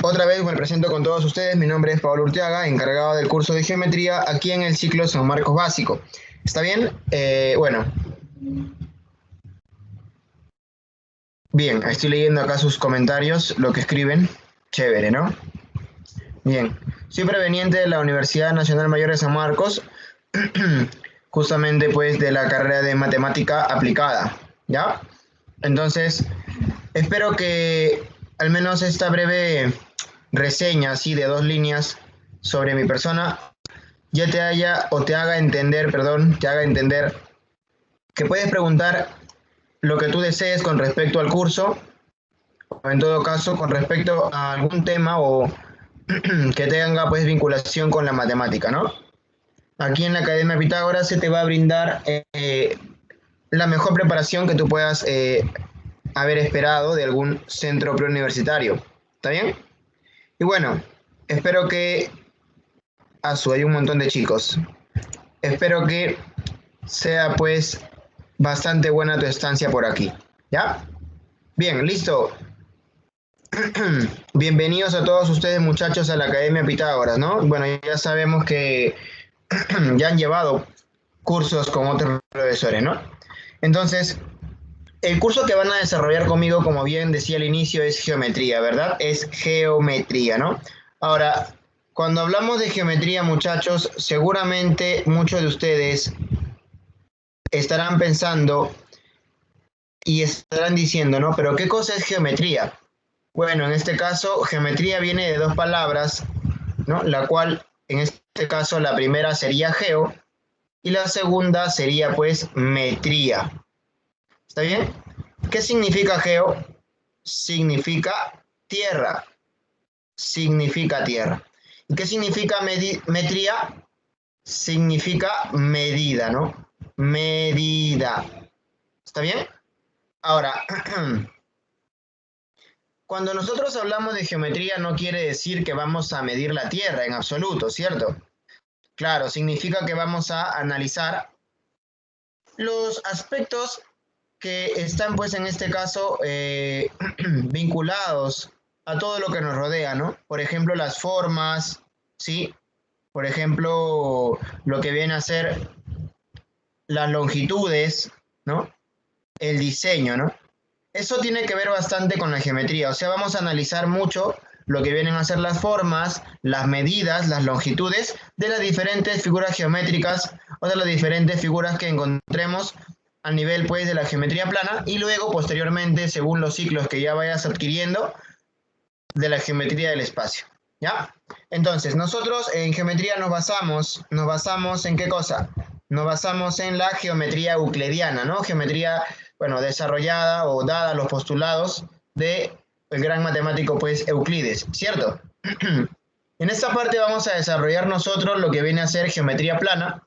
Otra vez me presento con todos ustedes. Mi nombre es Pablo Urteaga, encargado del curso de geometría aquí en el ciclo San Marcos Básico. ¿Está bien? Bueno. Bien, estoy leyendo acá sus comentarios, lo que escriben. Chévere, ¿no? Bien. Soy proveniente de la Universidad Nacional Mayor de San Marcos, justamente pues de la carrera de matemática aplicada, ¿ya? Entonces, espero que al menos esta breve reseña, así de 2 líneas sobre mi persona, ya te haya o te haga entender, perdón, te haga entender que puedes preguntar lo que tú desees con respecto al curso, o en todo caso con respecto a algún tema o que tenga pues vinculación con la matemática, ¿no? Aquí en la Academia Pitágoras se te va a brindar la mejor preparación que tú puedas haber esperado de algún centro preuniversitario. ¿Está bien? Y bueno, espero que... hay un montón de chicos. Espero que sea pues bastante buena tu estancia por aquí. ¿Ya? Bien, listo. Bienvenidos a todos ustedes muchachos a la Academia Pitágoras, ¿no? Bueno, ya sabemos que ya han llevado cursos con otros profesores, ¿no? Entonces, el curso que van a desarrollar conmigo, como bien decía al inicio, es geometría, ¿verdad? Es geometría, ¿no? Ahora, cuando hablamos de geometría, muchachos, seguramente muchos de ustedes estarán pensando y estarán diciendo, ¿no? Pero ¿qué cosa es geometría? Bueno, en este caso, geometría viene de 2 palabras, ¿no? La cual, en este caso, la primera sería geo y la segunda sería, pues, metría. ¿Está bien? ¿Qué significa geo? Significa tierra. Significa tierra. ¿Y qué significa metría? Significa medida, ¿no? Medida. ¿Está bien? Ahora, cuando nosotros hablamos de geometría no quiere decir que vamos a medir la Tierra en absoluto, ¿cierto? Claro, significa que vamos a analizar los aspectos que están, pues, en este caso, vinculados a todo lo que nos rodea, ¿no? Por ejemplo, las formas, ¿sí? Por ejemplo, lo que viene a ser las longitudes, ¿no? El diseño, ¿no? Eso tiene que ver bastante con la geometría, o sea, vamos a analizar mucho lo que vienen a ser las formas, las medidas, las longitudes de las diferentes figuras geométricas o de las diferentes figuras que encontremos a nivel pues de la geometría plana y luego posteriormente, según los ciclos que ya vayas adquiriendo, de la geometría del espacio, ¿ya? Entonces, nosotros en geometría nos basamos ¿en qué cosa? Nos basamos en la geometría euclidiana, ¿no? Geometría, bueno, desarrollada o dada los postulados de el gran matemático, pues, Euclides, ¿cierto? En esta parte vamos a desarrollar nosotros lo que viene a ser geometría plana,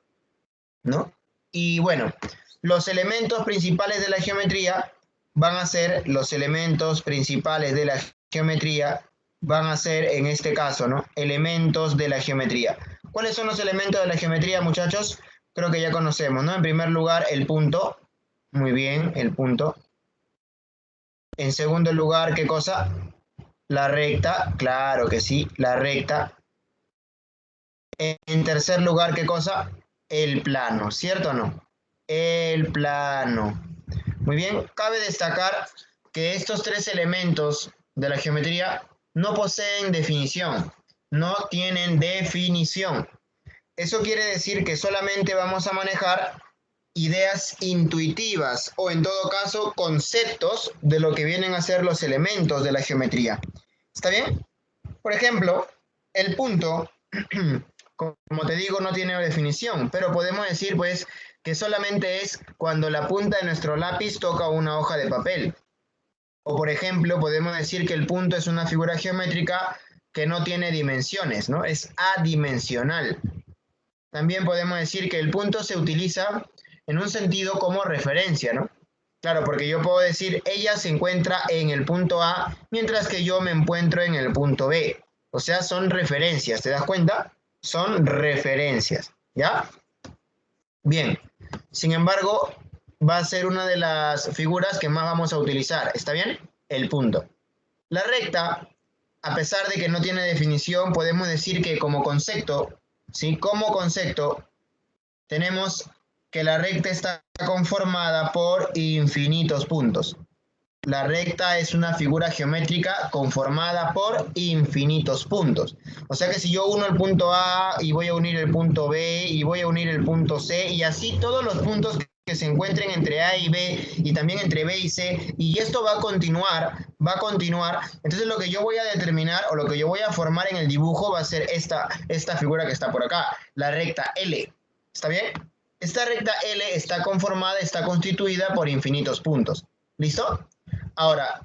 ¿no? Y bueno, los elementos principales de la geometría van a ser los elementos principales de la geometría, van a ser en este caso, ¿no? Elementos de la geometría. ¿Cuáles son los elementos de la geometría, muchachos? Creo que ya conocemos, ¿no? En primer lugar, el punto. Muy bien, el punto. En segundo lugar, ¿qué cosa? La recta. Claro que sí, la recta. En tercer lugar, ¿qué cosa? El plano, ¿cierto o no? El plano. Muy bien, cabe destacar que estos 3 elementos de la geometría no poseen definición, no tienen definición. Eso quiere decir que solamente vamos a manejar ideas intuitivas o en todo caso conceptos de lo que vienen a ser los elementos de la geometría. ¿Está bien? Por ejemplo, el punto, como te digo, no tiene definición, pero podemos decir pues que solamente es cuando la punta de nuestro lápiz toca una hoja de papel. O por ejemplo, podemos decir que el punto es una figura geométrica que no tiene dimensiones, ¿no? Es adimensional. También podemos decir que el punto se utiliza en un sentido como referencia, ¿no? Claro, porque yo puedo decir, ella se encuentra en el punto A, mientras que yo me encuentro en el punto B. O sea, son referencias, ¿te das cuenta? Son referencias, ¿ya? Bien, sin embargo, va a ser una de las figuras que más vamos a utilizar, ¿está bien? El punto. La recta a pesar de que no tiene definición, podemos decir que como concepto, ¿sí? Como concepto, tenemos que la recta está conformada por infinitos puntos. La recta es una figura geométrica conformada por infinitos puntos. O sea que si yo uno el punto A y voy a unir el punto B y voy a unir el punto C y así todos los puntos que se encuentren entre A y B y también entre B y C, y esto va a continuar. Entonces lo que yo voy a determinar o lo que yo voy a formar en el dibujo va a ser esta figura que está por acá, la recta L. ¿Está bien? Esta recta L está conformada, está constituida por infinitos puntos. ¿Listo? Ahora,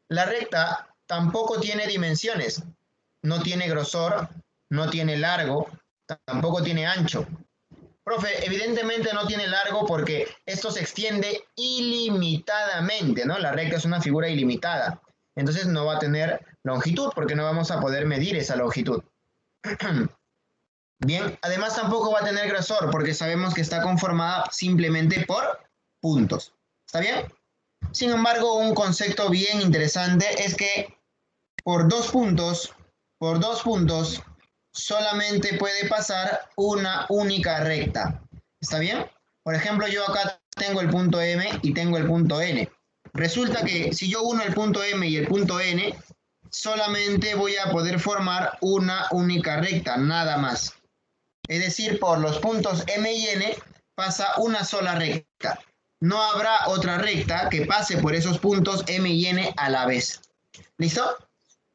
la recta tampoco tiene dimensiones, no tiene grosor, no tiene largo, tampoco tiene ancho. Profe, evidentemente no tiene largo porque esto se extiende ilimitadamente, ¿no? La recta es una figura ilimitada, entonces no va a tener longitud porque no vamos a poder medir esa longitud. Bien, además tampoco va a tener grosor porque sabemos que está conformada simplemente por puntos. ¿Está bien? Sin embargo, un concepto bien interesante es que por dos puntos, solamente puede pasar una única recta. ¿Está bien? Por ejemplo, yo acá tengo el punto M y tengo el punto N. Resulta que si yo uno el punto M y el punto N, solamente voy a poder formar una única recta, nada más. Es decir, por los puntos M y N pasa una sola recta. No habrá otra recta que pase por esos puntos M y N a la vez. ¿Listo?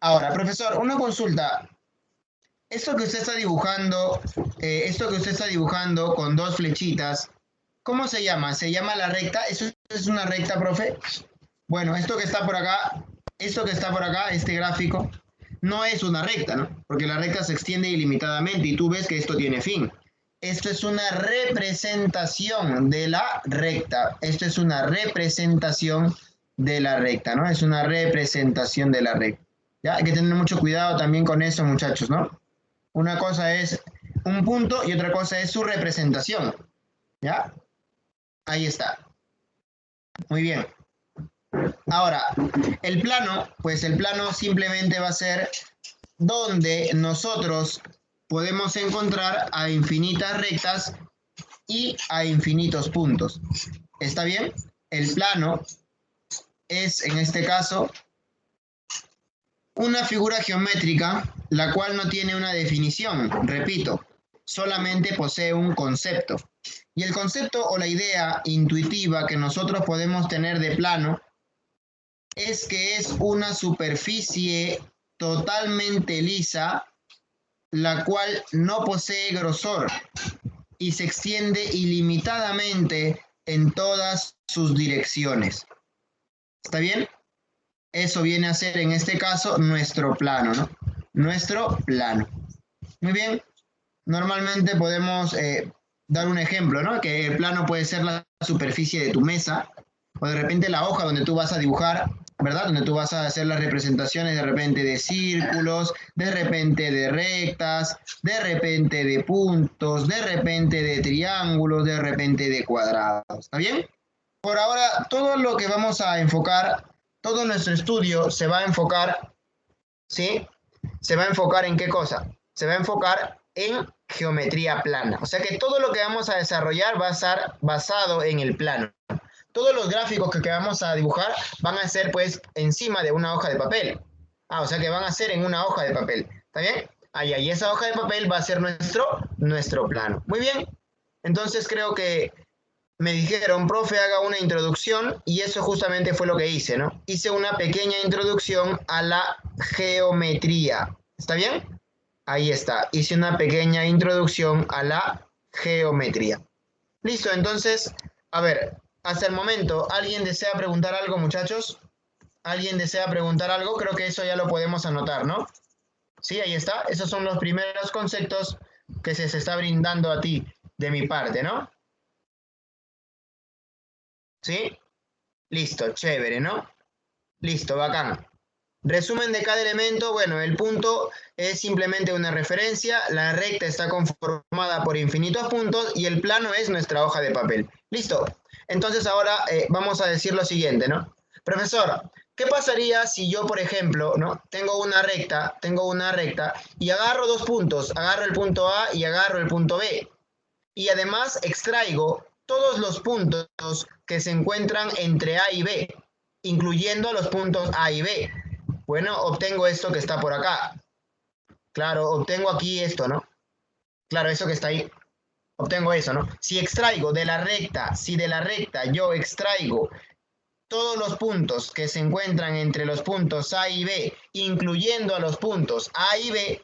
Ahora, profesor, una consulta. Esto que usted está dibujando con dos flechitas, ¿cómo se llama? ¿Se llama la recta? ¿Eso es una recta, profe? Bueno, esto que está por acá, este gráfico, no es una recta, ¿no? Porque la recta se extiende ilimitadamente y tú ves que esto tiene fin. Esto es una representación de la recta. Esto es una representación de la recta, ¿no? Es una representación de la recta. ¿Ya? Hay que tener mucho cuidado también con eso, muchachos, ¿no? Una cosa es un punto y otra cosa es su representación. ¿Ya? Ahí está. Muy bien. Ahora, el plano, pues el plano simplemente va a ser donde nosotros podemos encontrar a infinitas rectas y a infinitos puntos. ¿Está bien? El plano es, en este caso, una figura geométrica la cual no tiene una definición, repito, solamente posee un concepto. Y el concepto o la idea intuitiva que nosotros podemos tener de plano es que es una superficie totalmente lisa, la cual no posee grosor y se extiende ilimitadamente en todas sus direcciones. ¿Está bien? Eso viene a ser en este caso nuestro plano, ¿no? Nuestro plano. Muy bien. Normalmente podemos dar un ejemplo, ¿no? Que el plano puede ser la superficie de tu mesa o de repente la hoja donde tú vas a dibujar, ¿verdad? Donde tú vas a hacer las representaciones de repente de círculos, de repente de rectas, de repente de puntos, de repente de triángulos, de repente de cuadrados. ¿Está bien? Por ahora, todo lo que vamos a enfocar, todo nuestro estudio se va a enfocar, ¿sí? ¿Se va a enfocar en qué cosa? Se va a enfocar en geometría plana. O sea que todo lo que vamos a desarrollar va a estar basado en el plano. Todos los gráficos que vamos a dibujar van a ser pues encima de una hoja de papel. O sea que van a ser en una hoja de papel. ¿Está bien? Ahí esa hoja de papel va a ser nuestro plano. Muy bien. Entonces creo que me dijeron, profe, haga una introducción y eso justamente fue lo que hice, ¿no? Hice una pequeña introducción a la geometría. ¿Está bien? Ahí está. Hice una pequeña introducción a la geometría. Listo, entonces, a ver, hasta el momento, ¿alguien desea preguntar algo, muchachos? ¿Alguien desea preguntar algo? Creo que eso ya lo podemos anotar, ¿no? Sí, ahí está. Esos son los primeros conceptos que se está brindando a ti de mi parte, ¿no? ¿Sí? Listo, chévere, ¿no? Listo, bacán. Resumen de cada elemento, bueno, el punto es simplemente una referencia, la recta está conformada por infinitos puntos y el plano es nuestra hoja de papel. Listo. Entonces ahora vamos a decir lo siguiente, ¿no? Profesor, ¿Qué pasaría si yo, por ejemplo, ¿no? Tengo una recta y agarro dos puntos, agarro el punto A y agarro el punto B. Y además extraigo todos los puntos que se encuentran entre A y B, incluyendo los puntos A y B. Bueno, obtengo esto que está por acá. Claro, obtengo aquí esto, ¿no? Claro, eso que está ahí. Obtengo eso, ¿no? Si extraigo de la recta, si de la recta yo extraigo todos los puntos que se encuentran entre los puntos A y B, incluyendo a los puntos A y B,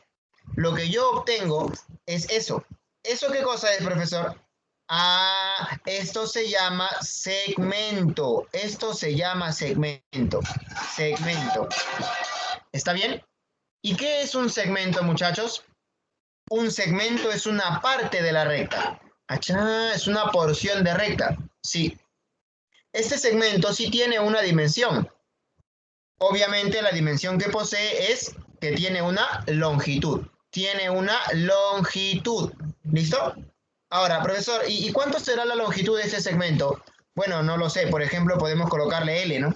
lo que yo obtengo es eso. ¿Eso qué cosa es, profesor? Ah, esto se llama segmento. Esto se llama segmento. Segmento. ¿Está bien? ¿Y qué es un segmento, muchachos? Un segmento es una parte de la recta. Achá, es una porción de recta. Sí. Este segmento sí tiene una dimensión. Obviamente la dimensión que posee es que tiene una longitud. Tiene una longitud. ¿Listo? Ahora, profesor, ¿y cuánto será la longitud de este segmento? Bueno, no lo sé. Por ejemplo, podemos colocarle L, ¿no?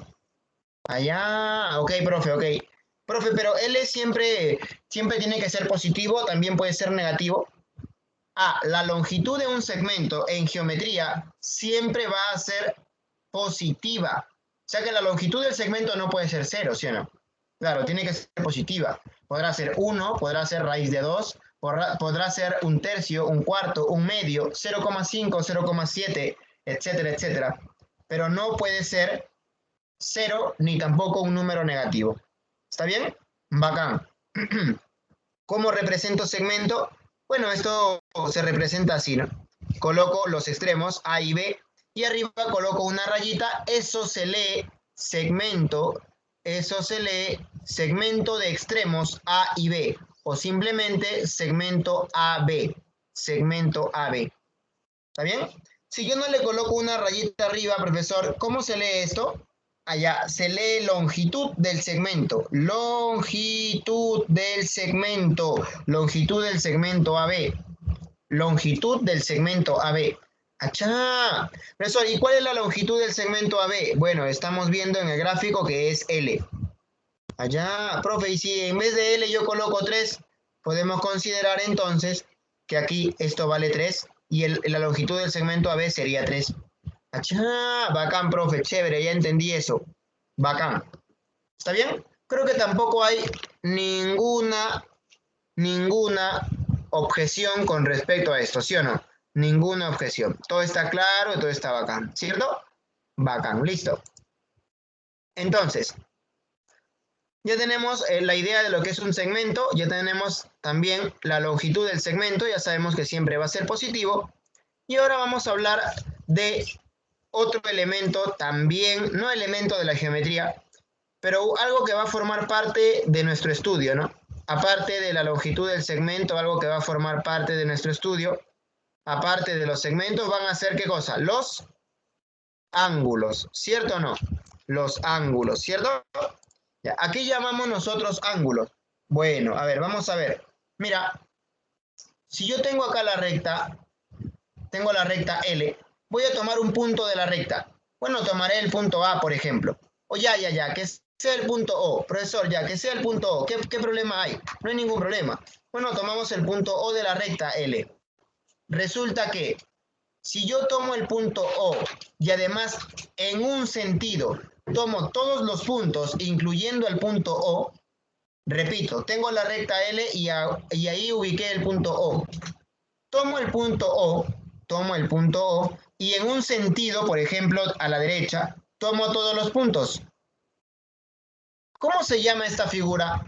Allá, ok, profe, ok. Profe, pero L siempre tiene que ser positivo, también puede ser negativo. Ah, la longitud de un segmento en geometría siempre va a ser positiva. O sea que la longitud del segmento no puede ser 0, ¿sí o no? Claro, tiene que ser positiva. Podrá ser 1, podrá ser raíz de 2, podrá ser un tercio, un cuarto, un medio, 0,5, 0,7, etcétera, etcétera. Pero no puede ser 0 ni tampoco un número negativo. ¿Está bien? Bacán. ¿Cómo represento segmento? Bueno, esto se representa así, ¿no? Coloco los extremos A y B y arriba coloco una rayita, eso se lee segmento de extremos A y B o simplemente segmento AB, segmento AB. ¿Está bien? Si yo no le coloco una rayita arriba, profesor, ¿cómo se lee esto? Allá, se lee longitud del segmento, longitud del segmento, longitud del segmento AB, longitud del segmento AB. ¡Achá! Profesor, ¿y cuál es la longitud del segmento AB? Bueno, estamos viendo en el gráfico que es L. Allá, profe, y si en vez de L yo coloco 3, podemos considerar entonces que aquí esto vale 3 y la longitud del segmento AB sería 3. ¡Achá! Bacán, profe, chévere, ya entendí eso. Bacán. ¿Está bien? Creo que tampoco hay ninguna objeción con respecto a esto, ¿sí o no? Ninguna objeción. Todo está claro, todo está bacán, ¿cierto? Bacán, listo. Entonces, ya tenemos la idea de lo que es un segmento, ya tenemos también la longitud del segmento, ya sabemos que siempre va a ser positivo. Y ahora vamos a hablar de otro elemento también, no elemento de la geometría, pero algo que va a formar parte de nuestro estudio, ¿no? Aparte de la longitud del segmento, algo que va a formar parte de nuestro estudio, aparte de los segmentos, van a ser ¿qué cosa? Los ángulos, ¿cierto o no? Los ángulos, ¿cierto? Ya, ¿a qué llamamos nosotros ángulos? Bueno, a ver, vamos a ver. Mira, si yo tengo acá la recta, tengo la recta L, voy a tomar un punto de la recta. Bueno, tomaré el punto A, por ejemplo. O ya, que sea el punto O. Profesor, ya, que sea el punto O. ¿Qué problema hay? No hay ningún problema. Bueno, tomamos el punto O de la recta L. Resulta que si yo tomo el punto O y además en un sentido tomo todos los puntos, incluyendo el punto O, repito, tengo la recta L y ahí ubiqué el punto O. Tomo el punto O y en un sentido, por ejemplo, a la derecha, tomo todos los puntos. ¿Cómo se llama esta figura?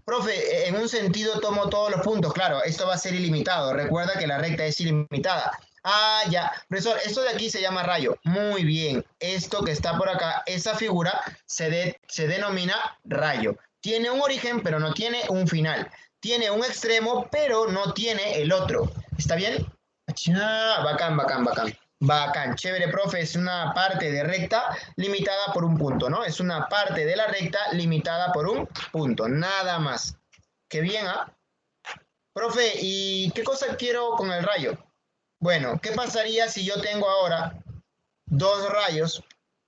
Profe, en un sentido tomo todos los puntos. Claro, esto va a ser ilimitado. Recuerda que la recta es ilimitada. Ah, ya. Profesor, esto de aquí se llama rayo. Muy bien. Esto que está por acá, esa figura se denomina rayo. Tiene un origen, pero no tiene un final. Tiene un extremo, pero no tiene el otro. ¿Está bien? Ah, bacán, bacán, bacán. Bacán, chévere, profe, es una parte de recta limitada por un punto, ¿no? Es una parte de la recta limitada por un punto, nada más. Qué bien, ¿ah? Profe, ¿y qué cosa quiero con el rayo? Bueno, ¿qué pasaría si yo tengo ahora dos rayos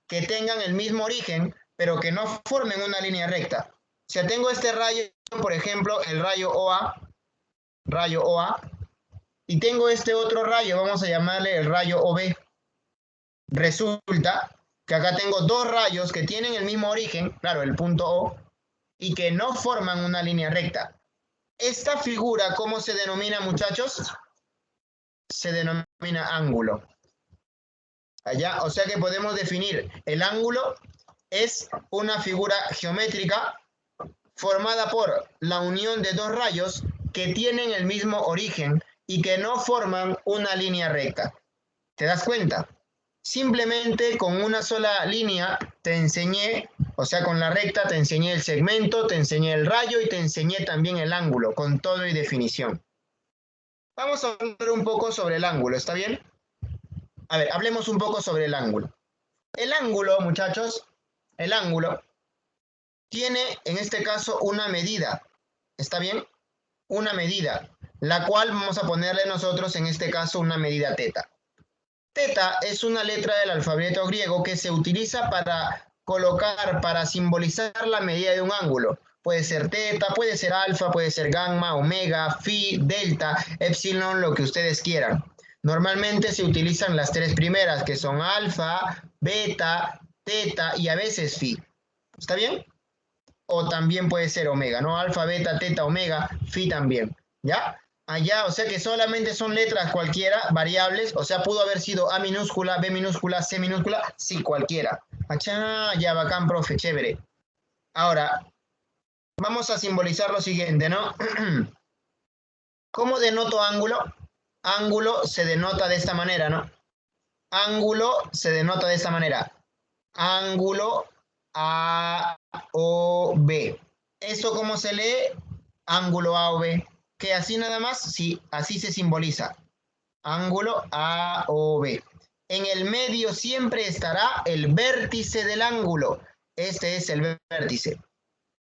que tengan el mismo origen, pero que no formen una línea recta. O sea, tengo este rayo, por ejemplo, el rayo OA, y tengo este otro rayo, vamos a llamarle el rayo OB. Resulta que acá tengo dos rayos que tienen el mismo origen, claro, el punto O, y que no forman una línea recta. Esta figura, ¿cómo se denomina, muchachos? Se denomina ángulo. Allá, o sea que podemos definir el ángulo es una figura geométrica formada por la unión de dos rayos que tienen el mismo origen y que no forman una línea recta. ¿Te das cuenta? Simplemente con una sola línea te enseñé, o sea, con la recta te enseñé el segmento, te enseñé el rayo y te enseñé también el ángulo, con todo y definición. Vamos a hablar un poco sobre el ángulo, ¿está bien? A ver, hablemos un poco sobre el ángulo. El ángulo, muchachos, el ángulo tiene en este caso una medida, ¿está bien? Una medida, la cual vamos a ponerle nosotros en este caso una medida teta. Teta es una letra del alfabeto griego que se utiliza para colocar, para simbolizar la medida de un ángulo. Puede ser teta, puede ser alfa, puede ser gamma, omega, phi, delta, epsilon, lo que ustedes quieran. Normalmente se utilizan las tres primeras, que son alfa, beta, teta y a veces phi. ¿Está bien? O también puede ser omega, ¿no? Alfa, beta, teta, omega, phi también. ¿Ya? Allá, o sea que solamente son letras cualquiera, variables, o sea, pudo haber sido A minúscula, B minúscula, C minúscula, sí, cualquiera. Achá, ya bacán, profe, chévere. Ahora, vamos a simbolizar lo siguiente, ¿no? ¿Cómo denoto ángulo? Ángulo se denota de esta manera, ¿no? Ángulo se denota de esta manera. Ángulo A o B. ¿Eso cómo se lee? Ángulo A o B. ¿Que así nada más? Sí, así se simboliza. Ángulo A o B. En el medio siempre estará el vértice del ángulo. Este es el vértice.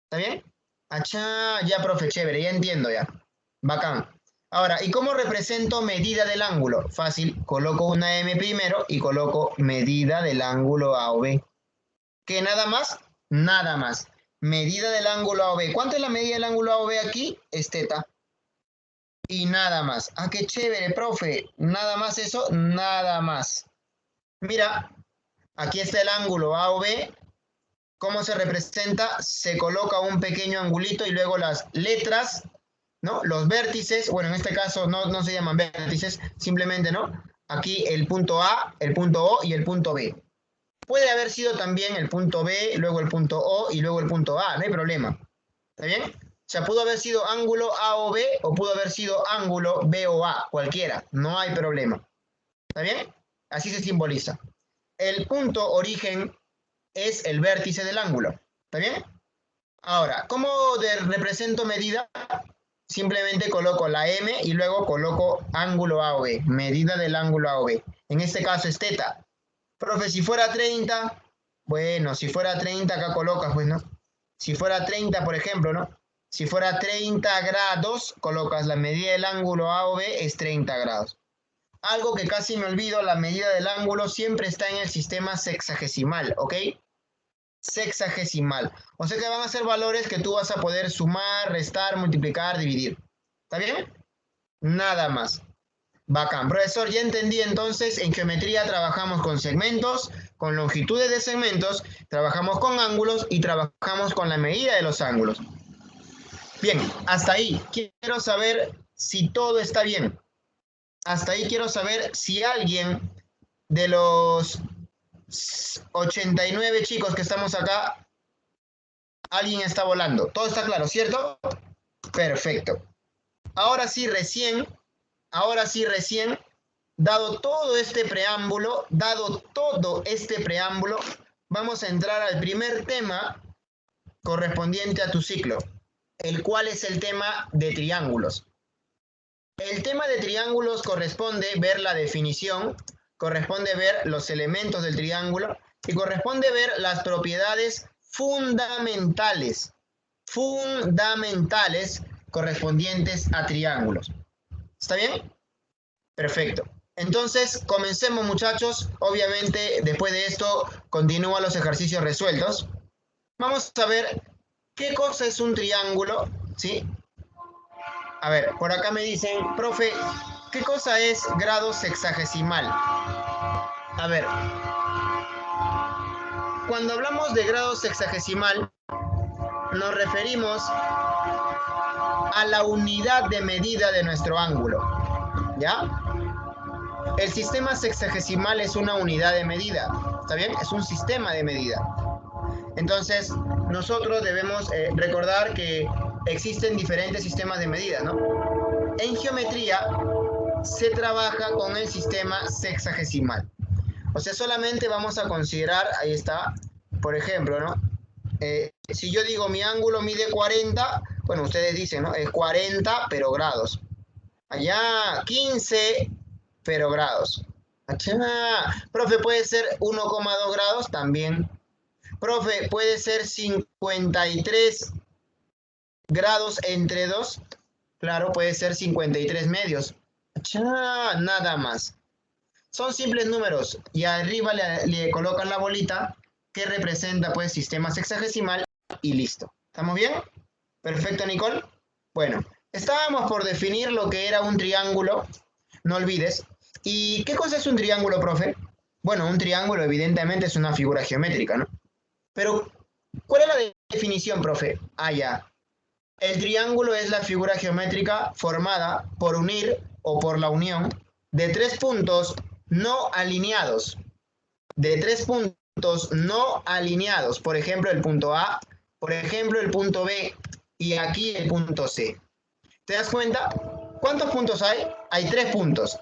¿Está bien? Achá, ya, profe, chévere, ya entiendo ya. Bacán. Ahora, ¿y cómo represento medida del ángulo? Fácil, coloco una M primero y coloco medida del ángulo A o B. ¿Qué nada más? Nada más. Medida del ángulo A o B. ¿Cuánto es la medida del ángulo A o B aquí? Es teta. Y nada más. Ah, qué chévere, profe. Nada más eso, nada más. Mira, aquí está el ángulo A o B. ¿Cómo se representa? Se coloca un pequeño angulito y luego las letras, ¿no? Los vértices, bueno, en este caso no se llaman vértices, simplemente, ¿no? Aquí el punto A, el punto O y el punto B. Puede haber sido también el punto B, luego el punto O y luego el punto A, no hay problema. ¿Está bien? O sea, pudo haber sido ángulo A o B o pudo haber sido ángulo B o A, cualquiera, no hay problema. ¿Está bien? Así se simboliza. El punto origen es el vértice del ángulo. ¿Está bien? Ahora, ¿cómo represento medida? Simplemente coloco la M y luego coloco ángulo A o B, medida del ángulo A o B. En este caso es teta. Profe, si fuera 30, bueno, si fuera 30 acá colocas, pues, ¿no? Si fuera 30, por ejemplo, ¿no? Si fuera 30 grados, colocas la medida del ángulo A o B es 30 grados. Algo que casi me olvido, la medida del ángulo siempre está en el sistema sexagesimal, ¿ok? Sexagesimal. O sea que van a ser valores que tú vas a poder sumar, restar, multiplicar, dividir. ¿Está bien? Nada más. Bacán. Profesor, ya entendí entonces, en geometría trabajamos con segmentos, con longitudes de segmentos, trabajamos con ángulos y trabajamos con la medida de los ángulos. Bien, hasta ahí. Quiero saber si todo está bien. Hasta ahí quiero saber si alguien de los 89 chicos que estamos acá, alguien está volando. Todo está claro, ¿cierto? Perfecto. Ahora sí, recién, dado todo este preámbulo, vamos a entrar al primer tema correspondiente a tu ciclo, el cual es el tema de triángulos. El tema de triángulos corresponde ver la definición, corresponde ver los elementos del triángulo y corresponde ver las propiedades fundamentales correspondientes a triángulos. ¿Está bien? Perfecto. Entonces, comencemos, muchachos. Obviamente, después de esto, continúan los ejercicios resueltos. vamos a ver qué cosa es un triángulo, ¿sí? A ver, por acá me dicen, profe, ¿qué cosa es grado sexagesimal? A ver, cuando hablamos de grado sexagesimal, nos referimos a la unidad de medida de nuestro ángulo, ¿ya? El sistema sexagesimal es una unidad de medida, ¿está bien? Es un sistema de medida. Entonces, nosotros debemos recordar que existen diferentes sistemas de medida, ¿no? En geometría se trabaja con el sistema sexagesimal. O sea, solamente vamos a considerar, ahí está, por ejemplo, ¿no? Si yo digo mi ángulo mide 40, bueno, ustedes dicen, ¿no? Es 40, pero grados. Allá 15, pero grados. Allá, profe, puede ser 1,2 grados también. Profe, puede ser 53 grados entre 2. Claro, puede ser 53 medios. Allá, nada más. Son simples números y arriba le colocan la bolita que representa pues sistema sexagesimal y listo. ¿Estamos bien? Perfecto, Nicole. Bueno, estábamos por definir lo que era un triángulo, no olvides. ¿Y qué cosa es un triángulo, profe? Bueno, un triángulo evidentemente es una figura geométrica, ¿no? Pero, ¿cuál es la definición, profe? Ah, ya. El triángulo es la figura geométrica formada por unir o por la unión de tres puntos no alineados. De tres puntos no alineados. Por ejemplo, el punto A, por ejemplo, el punto B y aquí el punto C. ¿Te das cuenta? ¿Cuántos puntos hay? Hay 3 puntos.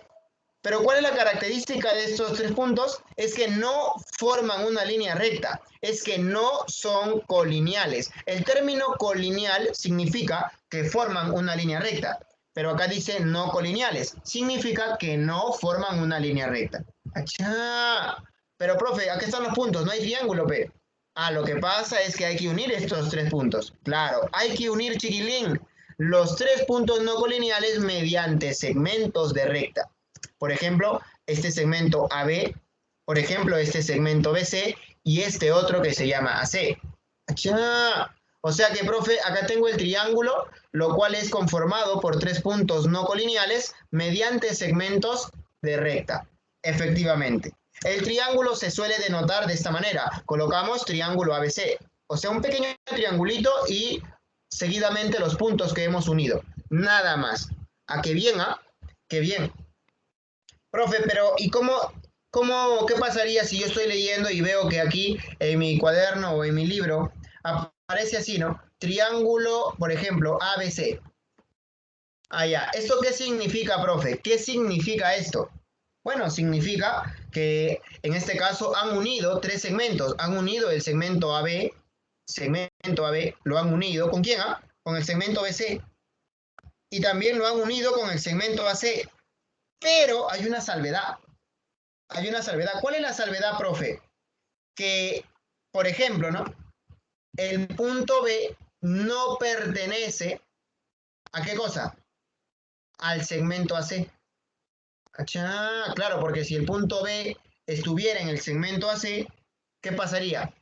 Pero ¿cuál es la característica de estos 3 puntos? Es que no forman una línea recta, es que no son colineales. El término colineal significa que forman una línea recta, pero acá dice no colineales, significa que no forman una línea recta. ¡Achá! Pero profe, aquí están los puntos, no hay triángulo, P. Ah, lo que pasa es que hay que unir estos 3 puntos. Claro, hay que unir, chiquilín, los 3 puntos no colineales mediante segmentos de recta. Por ejemplo, este segmento AB, por ejemplo, este segmento BC y este otro que se llama AC. ¡Achá! O sea que, profe, acá tengo el triángulo, lo cual es conformado por 3 puntos no colineales mediante segmentos de recta. Efectivamente. El triángulo se suele denotar de esta manera. Colocamos triángulo ABC. O sea, un pequeño triangulito y seguidamente los puntos que hemos unido. Nada más. ¿A qué bien, ah? ¡Qué bien! Profe, pero ¿y qué pasaría si yo estoy leyendo y veo que aquí en mi cuaderno o en mi libro aparece así, ¿no? Triángulo, por ejemplo, ABC. Ah, ya. ¿Esto qué significa, profe? ¿Qué significa esto? Bueno, significa que en este caso han unido 3 segmentos. Han unido el segmento AB, lo han unido. ¿Con quién? Ah? Con el segmento BC. Y también lo han unido con el segmento AC. Pero hay una salvedad. Hay una salvedad. ¿Cuál es la salvedad, profe? Que, por ejemplo, ¿no? El punto B no pertenece ¿a qué cosa? Al segmento AC. Achá, claro, porque si el punto B estuviera en el segmento AC, ¿qué pasaría?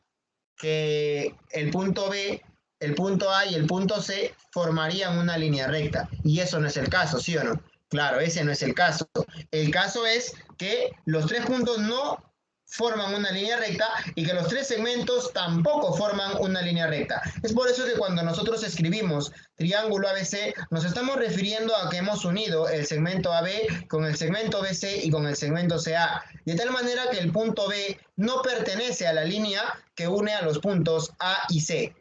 Que el punto B, el punto A y el punto C formarían una línea recta. Y eso no es el caso, ¿sí o no? Claro, ese no es el caso. El caso es que los 3 puntos no forman una línea recta y que los 3 segmentos tampoco forman una línea recta. Es por eso que cuando nosotros escribimos triángulo ABC, nos estamos refiriendo a que hemos unido el segmento AB con el segmento BC y con el segmento CA, de tal manera que el punto B no pertenece a la línea que une a los puntos A y C,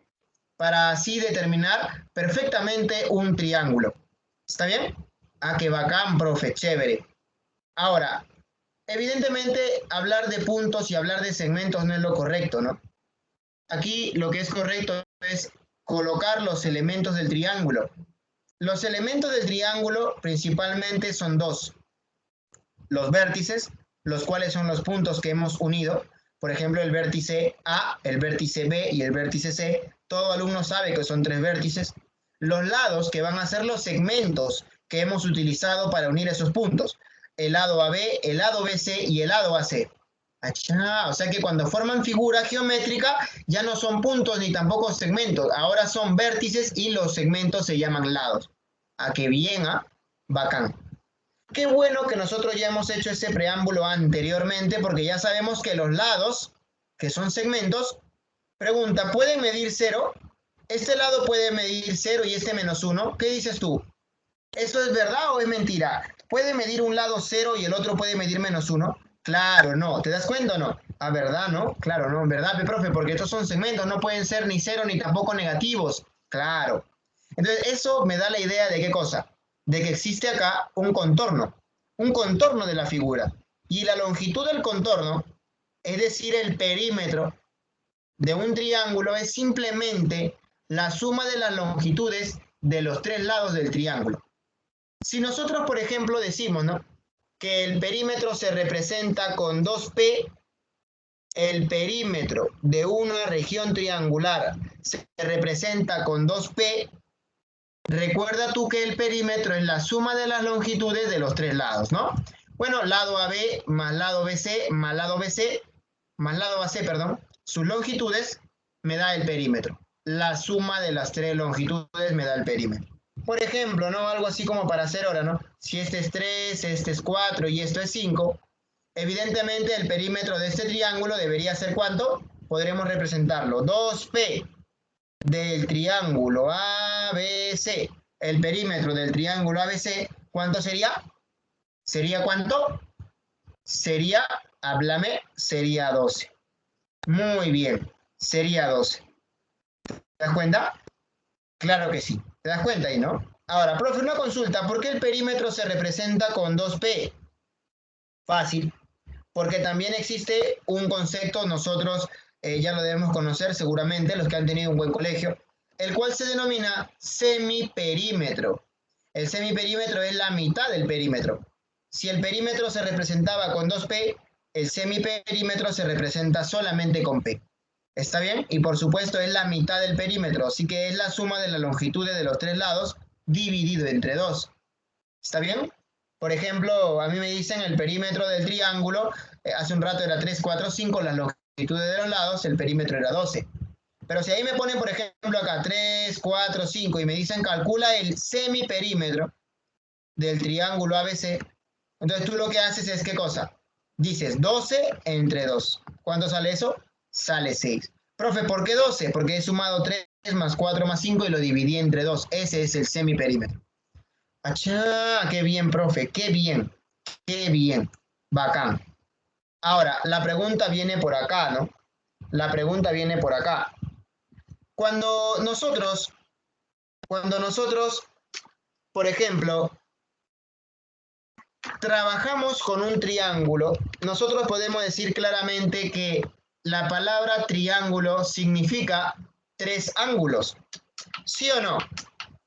para así determinar perfectamente un triángulo. ¿Está bien? Ah, qué bacán, profe, chévere. Ahora, evidentemente, hablar de puntos y hablar de segmentos no es lo correcto, ¿no? Aquí lo que es correcto es colocar los elementos del triángulo. Los elementos del triángulo principalmente son 2. Los vértices, los cuales son los puntos que hemos unido. Por ejemplo, el vértice A, el vértice B y el vértice C. Todo alumno sabe que son 3 vértices. Los lados, que van a ser los segmentos que hemos utilizado para unir esos puntos. El lado AB, el lado BC y el lado AC. Achá, o sea que cuando forman figura geométrica ya no son puntos ni tampoco segmentos, ahora son vértices y los segmentos se llaman lados. Ah, qué bien, ¿ah? Bacán. Qué bueno que nosotros ya hemos hecho ese preámbulo anteriormente porque ya sabemos que los lados, que son segmentos, pregunta, ¿pueden medir cero? ¿Este lado puede medir cero y este menos uno? ¿Qué dices tú? ¿Esto es verdad o es mentira? ¿Puede medir un lado cero y el otro puede medir menos uno? Claro, no. ¿Te das cuenta o no? Ah, ¿verdad, no? Claro, no, ¿verdad, profe? Porque estos son segmentos, no pueden ser ni cero ni tampoco negativos. Claro. Entonces, eso me da la idea de qué cosa? De que existe acá un contorno de la figura. Y la longitud del contorno, es decir, el perímetro de un triángulo, es simplemente la suma de las longitudes de los tres lados del triángulo. Si nosotros, por ejemplo, decimos, ¿no?, que el perímetro se representa con 2P, el perímetro de una región triangular se representa con 2P, recuerda tú que el perímetro es la suma de las longitudes de los tres lados, ¿no? Bueno, lado AB más lado BC más lado BC más lado AC, perdón, sus longitudes me da el perímetro. La suma de las tres longitudes me da el perímetro. Por ejemplo, ¿no? Algo así como para hacer ahora, ¿no? Si este es 3, este es 4 y esto es 5, evidentemente el perímetro de este triángulo debería ser ¿cuánto? Podremos representarlo. 2P del triángulo ABC. El perímetro del triángulo ABC, ¿cuánto sería? ¿Sería cuánto? Sería, háblame, sería 12. Muy bien, sería 12. ¿Te das cuenta? Claro que sí. ¿Te das cuenta ahí, no? Ahora, profe, una consulta. ¿Por qué el perímetro se representa con 2P? Fácil. Porque también existe un concepto, nosotros ya lo debemos conocer seguramente, los que han tenido un buen colegio, el cual se denomina semiperímetro. El semiperímetro es la mitad del perímetro. Si el perímetro se representaba con 2P, el semiperímetro se representa solamente con P. ¿Está bien? Y por supuesto es la mitad del perímetro, así que es la suma de las longitudes de los tres lados dividido entre 2. ¿Está bien? Por ejemplo, a mí me dicen el perímetro del triángulo, hace un rato era 3, 4, 5, las longitudes de los lados, el perímetro era 12. Pero si ahí me ponen, por ejemplo, acá 3, 4, 5 y me dicen calcula el semiperímetro del triángulo ABC, entonces tú lo que haces es, ¿qué cosa? Dices 12 entre 2. ¿Cuánto sale eso? Sale 6. Profe, ¿por qué 12? Porque he sumado 3 más 4 más 5 y lo dividí entre 2. Ese es el semiperímetro. ¡Achá! ¡Qué bien, profe! ¡Qué bien! ¡Qué bien! Bacán. Ahora, la pregunta viene por acá, ¿no? La pregunta viene por acá. Cuando nosotros, por ejemplo, trabajamos con un triángulo, nosotros podemos decir claramente que la palabra triángulo significa tres ángulos. ¿Sí o no?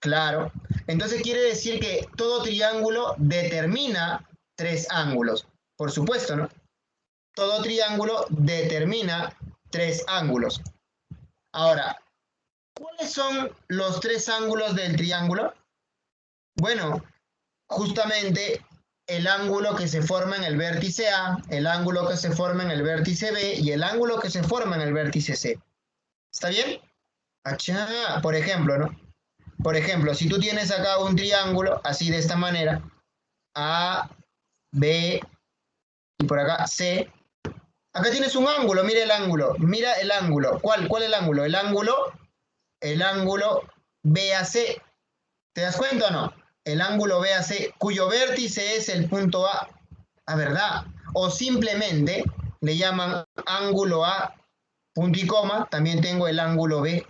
Claro. Entonces quiere decir que todo triángulo determina tres ángulos. Por supuesto, ¿no? Todo triángulo determina tres ángulos. Ahora, ¿cuáles son los tres ángulos del triángulo? Bueno, justamente el ángulo que se forma en el vértice A, el ángulo que se forma en el vértice B y el ángulo que se forma en el vértice C. ¿Está bien? Achá, por ejemplo, ¿no? Por ejemplo, si tú tienes acá un triángulo así de esta manera, A, B y por acá C, acá tienes un ángulo, mira el ángulo, mira el ángulo. ¿Cuál es el ángulo? El ángulo BAC. ¿Te das cuenta o no? El ángulo BAC, cuyo vértice es el punto A. ¿A verdad? O simplemente le llaman ángulo A, punto y coma, también tengo el ángulo B,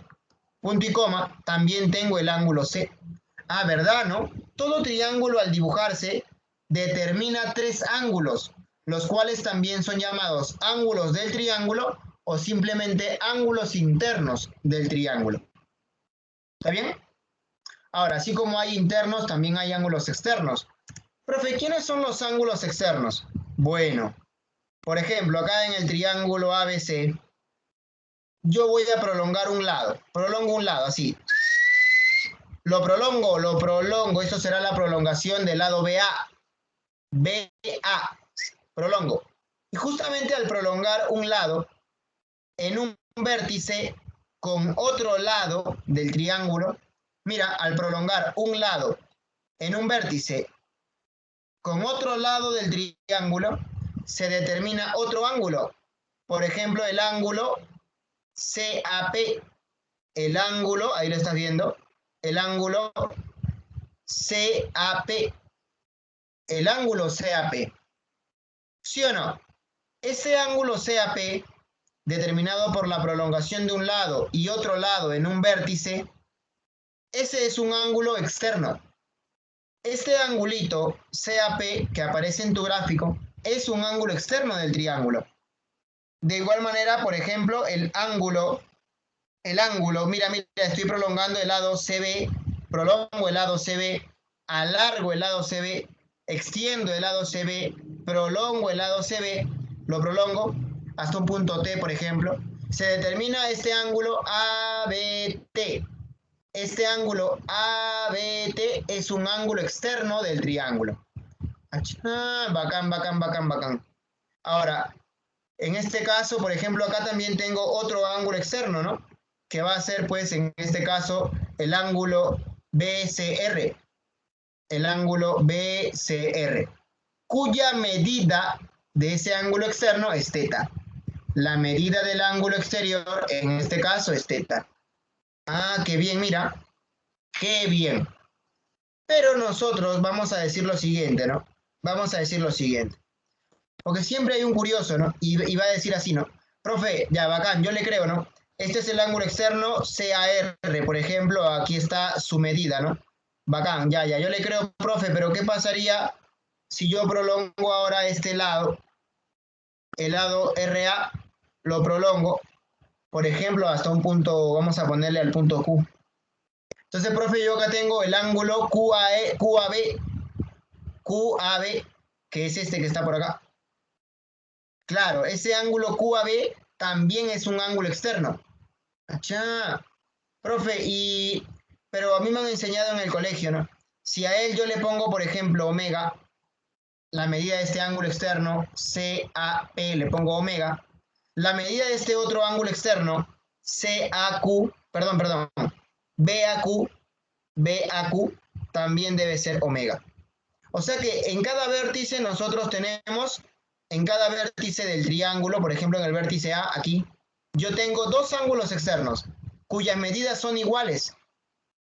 punto y coma, también tengo el ángulo C. Ah, ¿verdad, no? Todo triángulo al dibujarse determina tres ángulos, los cuales también son llamados ángulos del triángulo o simplemente ángulos internos del triángulo. ¿Está bien? Ahora, así como hay internos, también hay ángulos externos. Profe, ¿quiénes son los ángulos externos? Bueno, por ejemplo, acá en el triángulo ABC, yo voy a prolongar un lado. Prolongo un lado, así. Lo prolongo. Esto será la prolongación del lado BA. BA. Prolongo. Y justamente al prolongar un lado en un vértice con otro lado del triángulo, mira, al prolongar un lado en un vértice con otro lado del triángulo, se determina otro ángulo. Por ejemplo, el ángulo CAP, el ángulo, ahí lo estás viendo, el ángulo CAP, el ángulo CAP. ¿Sí o no? Ese ángulo CAP, determinado por la prolongación de un lado y otro lado en un vértice, ese es un ángulo externo. Este angulito CAP que aparece en tu gráfico es un ángulo externo del triángulo. De igual manera, por ejemplo, el ángulo, mira, estoy prolongando el lado CB, prolongo el lado CB, alargo el lado CB, extiendo el lado CB, prolongo el lado CB, lo prolongo hasta un punto T, por ejemplo. Se determina este ángulo ABT. Este ángulo ABT es un ángulo externo del triángulo. Bacán, bacán, bacán, bacán. Ahora, en este caso, por ejemplo, acá también tengo otro ángulo externo, ¿no? Que va a ser, pues, en este caso, el ángulo BCR. El ángulo BCR, cuya medida de ese ángulo externo es θ. La medida del ángulo exterior, en este caso, es θ. Ah, qué bien, mira. Qué bien. Pero nosotros vamos a decir lo siguiente, ¿no? Vamos a decir lo siguiente. Porque siempre hay un curioso, ¿no? Y va a decir así, ¿no? Profe, ya, bacán, yo le creo, ¿no? Este es el ángulo externo CAR, por ejemplo, aquí está su medida, ¿no? Bacán, ya, yo le creo, profe, pero ¿qué pasaría si yo prolongo ahora este lado, el lado RA, lo prolongo, por ejemplo, hasta un punto, vamos a ponerle al punto Q. Entonces, profe, yo acá tengo el ángulo QAB, que es este que está por acá. Claro, ese ángulo QAB también es un ángulo externo. Achá. Profe, pero a mí me han enseñado en el colegio, ¿no? Si a él yo le pongo, por ejemplo, omega, la medida de este ángulo externo, CAP, le pongo omega, la medida de este otro ángulo externo, BAQ, también debe ser omega. O sea que en cada vértice nosotros tenemos, en cada vértice del triángulo, por ejemplo en el vértice A, aquí, yo tengo dos ángulos externos, cuyas medidas son iguales.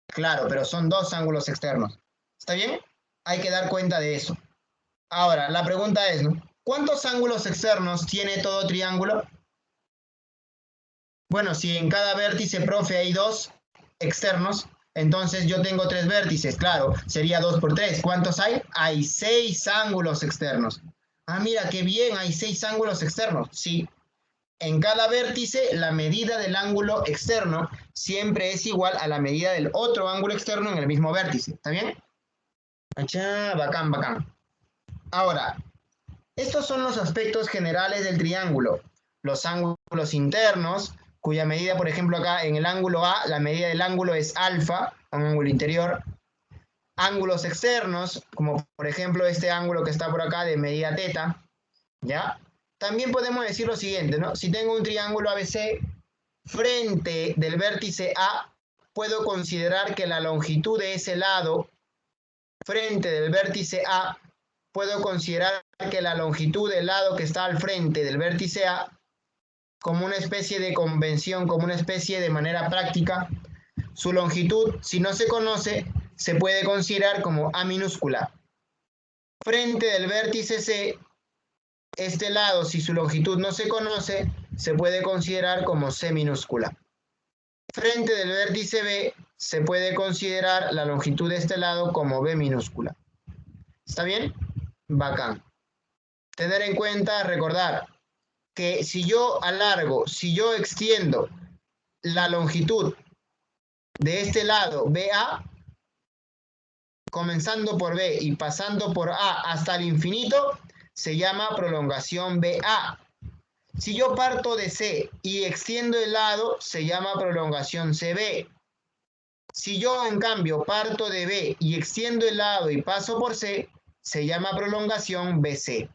Claro, pero son dos ángulos externos. ¿Está bien? Hay que dar cuenta de eso. Ahora, la pregunta es, ¿no? ¿Cuántos ángulos externos tiene todo triángulo? Bueno, si en cada vértice, profe, hay dos externos, entonces yo tengo tres vértices, claro, sería 2 por 3. ¿Cuántos hay? Hay 6 ángulos externos. Ah, mira, qué bien, hay 6 ángulos externos. Sí, en cada vértice la medida del ángulo externo siempre es igual a la medida del otro ángulo externo en el mismo vértice. ¿Está bien? Achá, bacán, bacán. Ahora, estos son los aspectos generales del triángulo. Los ángulos internos, cuya medida, por ejemplo, acá en el ángulo A, la medida del ángulo es alfa, un ángulo interior. Ángulos externos, como por ejemplo este ángulo que está por acá de medida θ, ¿ya? También podemos decir lo siguiente, ¿no? Si tengo un triángulo ABC, frente del vértice A, puedo considerar que la longitud de ese lado, frente del vértice A, puedo considerar que la longitud del lado que está al frente del vértice A, como una especie de convención, como una especie de manera práctica, su longitud, si no se conoce, se puede considerar como A minúscula. Frente del vértice C, este lado, si su longitud no se conoce, se puede considerar como C minúscula. Frente del vértice B, se puede considerar la longitud de este lado como B minúscula. ¿Está bien? Bacán. Tener en cuenta, recordar, que si yo alargo, si yo extiendo la longitud de este lado BA, comenzando por B y pasando por A hasta el infinito, se llama prolongación BA. Si yo parto de C y extiendo el lado, se llama prolongación CB. Si yo, en cambio, parto de B y extiendo el lado y paso por C, se llama prolongación BC.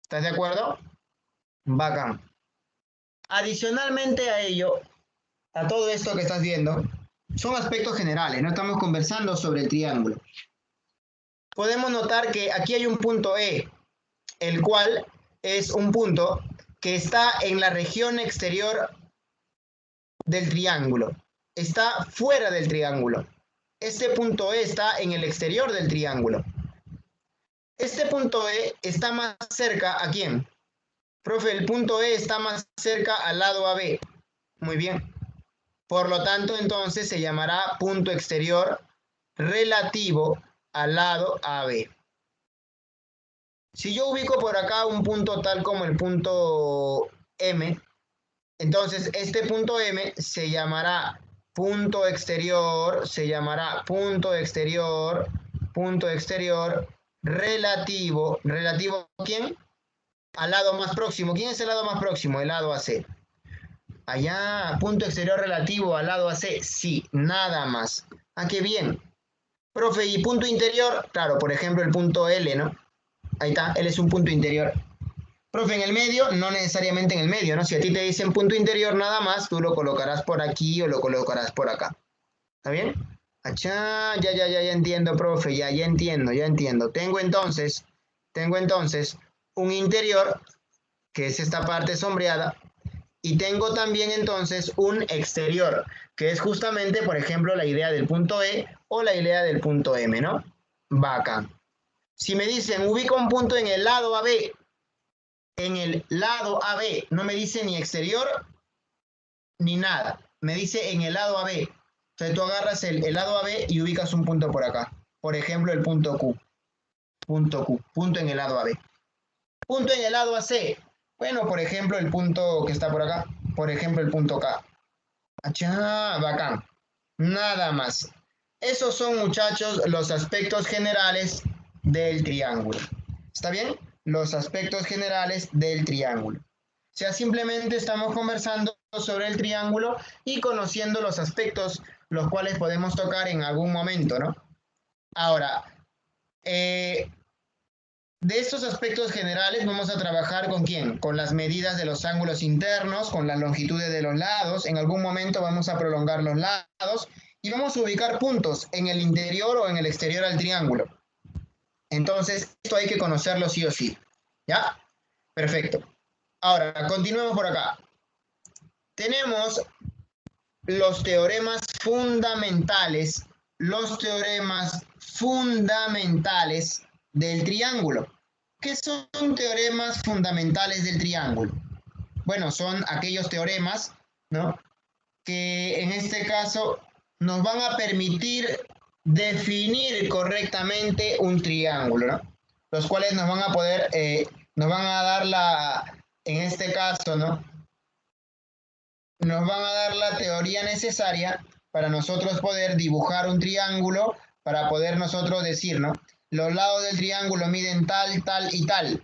¿Estás de acuerdo? Bacán. Adicionalmente a ello, a todo esto que estás viendo, son aspectos generales, no estamos conversando sobre el triángulo. Podemos notar que aquí hay un punto E, el cual es un punto que está en la región exterior del triángulo. Está fuera del triángulo. Este punto E está en el exterior del triángulo. Este punto E está más cerca ¿a quién? Profe, el punto E está más cerca al lado AB. Muy bien. Por lo tanto, entonces se llamará punto exterior relativo al lado AB. Si yo ubico por acá un punto tal como el punto M, entonces este punto M se llamará punto exterior relativo. ¿Relativo a quién? Al lado más próximo. ¿Quién es el lado más próximo? El lado AC. Allá, punto exterior relativo al lado AC. Sí, nada más. Ah, qué bien. Profe, ¿y punto interior? Claro, por ejemplo, el punto L, ¿no? Ahí está, L es un punto interior. Profe, en el medio, no necesariamente en el medio, ¿no? Si a ti te dicen punto interior nada más, tú lo colocarás por aquí o lo colocarás por acá. ¿Está bien? Achá, ya entiendo, profe, ya entiendo. Tengo entonces un interior, que es esta parte sombreada, y tengo también entonces un exterior, que es justamente, por ejemplo, la idea del punto E o la idea del punto M, ¿no? Bacán. Si me dicen, ubica un punto en el lado AB, no me dice ni exterior ni nada, me dice en el lado AB. Entonces tú agarras el lado AB y ubicas un punto por acá. Por ejemplo, el punto Q. Punto en el lado AB. Punto en el lado AC. Bueno, por ejemplo, el punto que está por acá. Por ejemplo, el punto K. Achá, bacán. Nada más. Esos son, muchachos, los aspectos generales del triángulo. ¿Está bien? Los aspectos generales del triángulo. O sea, simplemente estamos conversando sobre el triángulo y conociendo los aspectos los cuales podemos tocar en algún momento, ¿no? Ahora, de estos aspectos generales vamos a trabajar con quién? Con las medidas de los ángulos internos, con las longitudes de los lados. En algún momento vamos a prolongar los lados y vamos a ubicar puntos en el interior o en el exterior al triángulo. Entonces, esto hay que conocerlo sí o sí. ¿Ya? Perfecto. Ahora, continuemos por acá. Tenemos los teoremas fundamentales del triángulo. ¿Qué son teoremas fundamentales del triángulo? Bueno, son aquellos teoremas, ¿no?, que en este caso nos van a permitir definir correctamente un triángulo, ¿no? Los cuales nos van a poder, nos van a dar en este caso, ¿no?, nos van a dar la teoría necesaria para nosotros poder dibujar un triángulo, para poder nosotros decir, ¿no?, los lados del triángulo miden tal, tal y tal,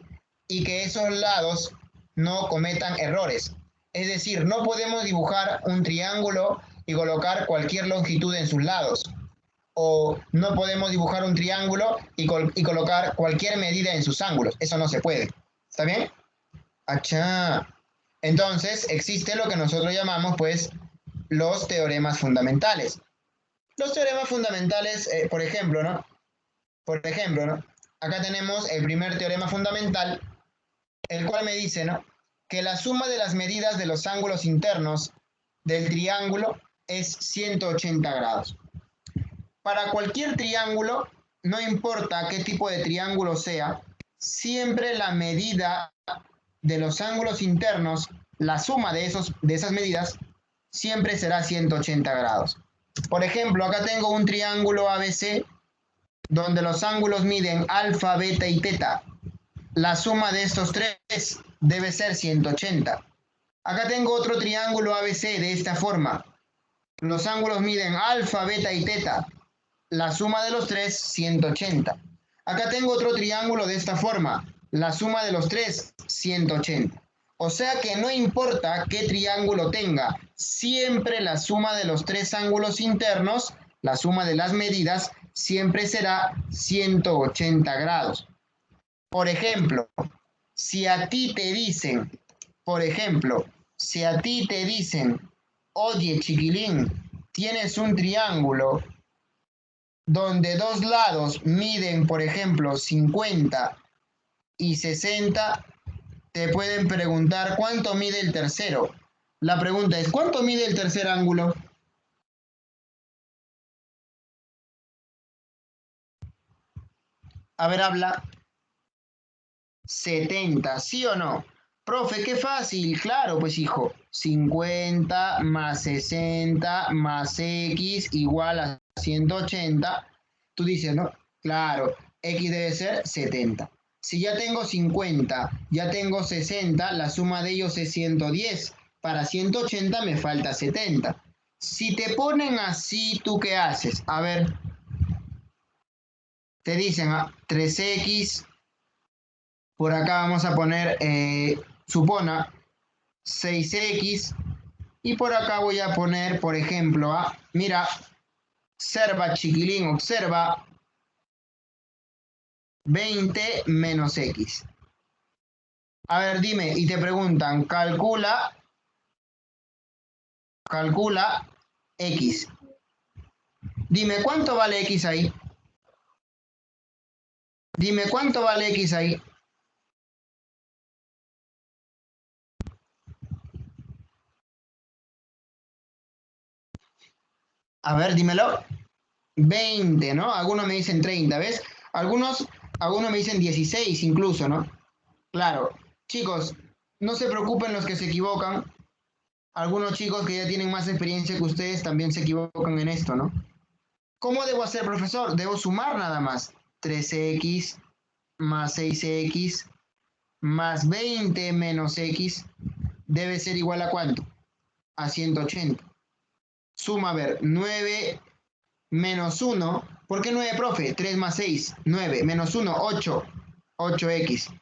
y que esos lados no cometan errores. Es decir, no podemos dibujar un triángulo y colocar cualquier longitud en sus lados. O no podemos dibujar un triángulo y colocar cualquier medida en sus ángulos. Eso no se puede. ¿Está bien? Achá. Entonces, existe lo que nosotros llamamos, pues, los teoremas fundamentales. Los teoremas fundamentales, por ejemplo, ¿no? Acá tenemos el primer teorema fundamental, el cual me dice, ¿no?, que la suma de las medidas de los ángulos internos del triángulo es 180 grados. Para cualquier triángulo, no importa qué tipo de triángulo sea, siempre la medida de los ángulos internos, la suma de esas medidas, siempre será 180 grados. Por ejemplo, acá tengo un triángulo ABC donde los ángulos miden alfa, beta y teta. La suma de estos tres debe ser 180. Acá tengo otro triángulo ABC de esta forma. Los ángulos miden alfa, beta y teta. La suma de los tres, 180. Acá tengo otro triángulo de esta forma. La suma de los tres, 180. O sea que no importa qué triángulo tenga, siempre la suma de los tres ángulos internos, la suma de las medidas, siempre será 180 grados. Por ejemplo, si a ti te dicen Por ejemplo, si a ti te dicen, oye chiquilín, tienes un triángulo donde dos lados miden, por ejemplo, 50 y 60, te pueden preguntar cuánto mide el tercero. La pregunta es, ¿cuánto mide el tercer ángulo? A ver, habla. 70, ¿sí o no? Profe, qué fácil, claro, pues hijo. 50 más 60 más x igual a 180. Tú dices, ¿no? Claro, x debe ser 70. Si ya tengo 50, ya tengo 60, la suma de ellos es 110. Para 180 me falta 70. Si te ponen así, ¿tú qué haces? A ver, te dicen 3x. Por acá vamos a poner, supona, 6x. Y por acá voy a poner, por ejemplo, mira, observa, chiquilín, observa, 20 menos x. A ver, dime, y te preguntan, calcula x. Dime, ¿cuánto vale x ahí? Dime, ¿cuánto vale x ahí? A ver, dímelo. 20, ¿no? Algunos me dicen 30, ¿ves? Algunos me dicen 16 incluso, ¿no? Claro, chicos, no se preocupen los que se equivocan. Algunos chicos que ya tienen más experiencia que ustedes también se equivocan en esto, ¿no? ¿Cómo debo hacer, profesor? Debo sumar nada más. 3x más 6x más 20 menos x debe ser igual a ¿cuánto? A 180. Suma, a ver, 9 menos 1. ¿Por qué 9, profe? 3 más 6, 9 menos 1, 8. 8x.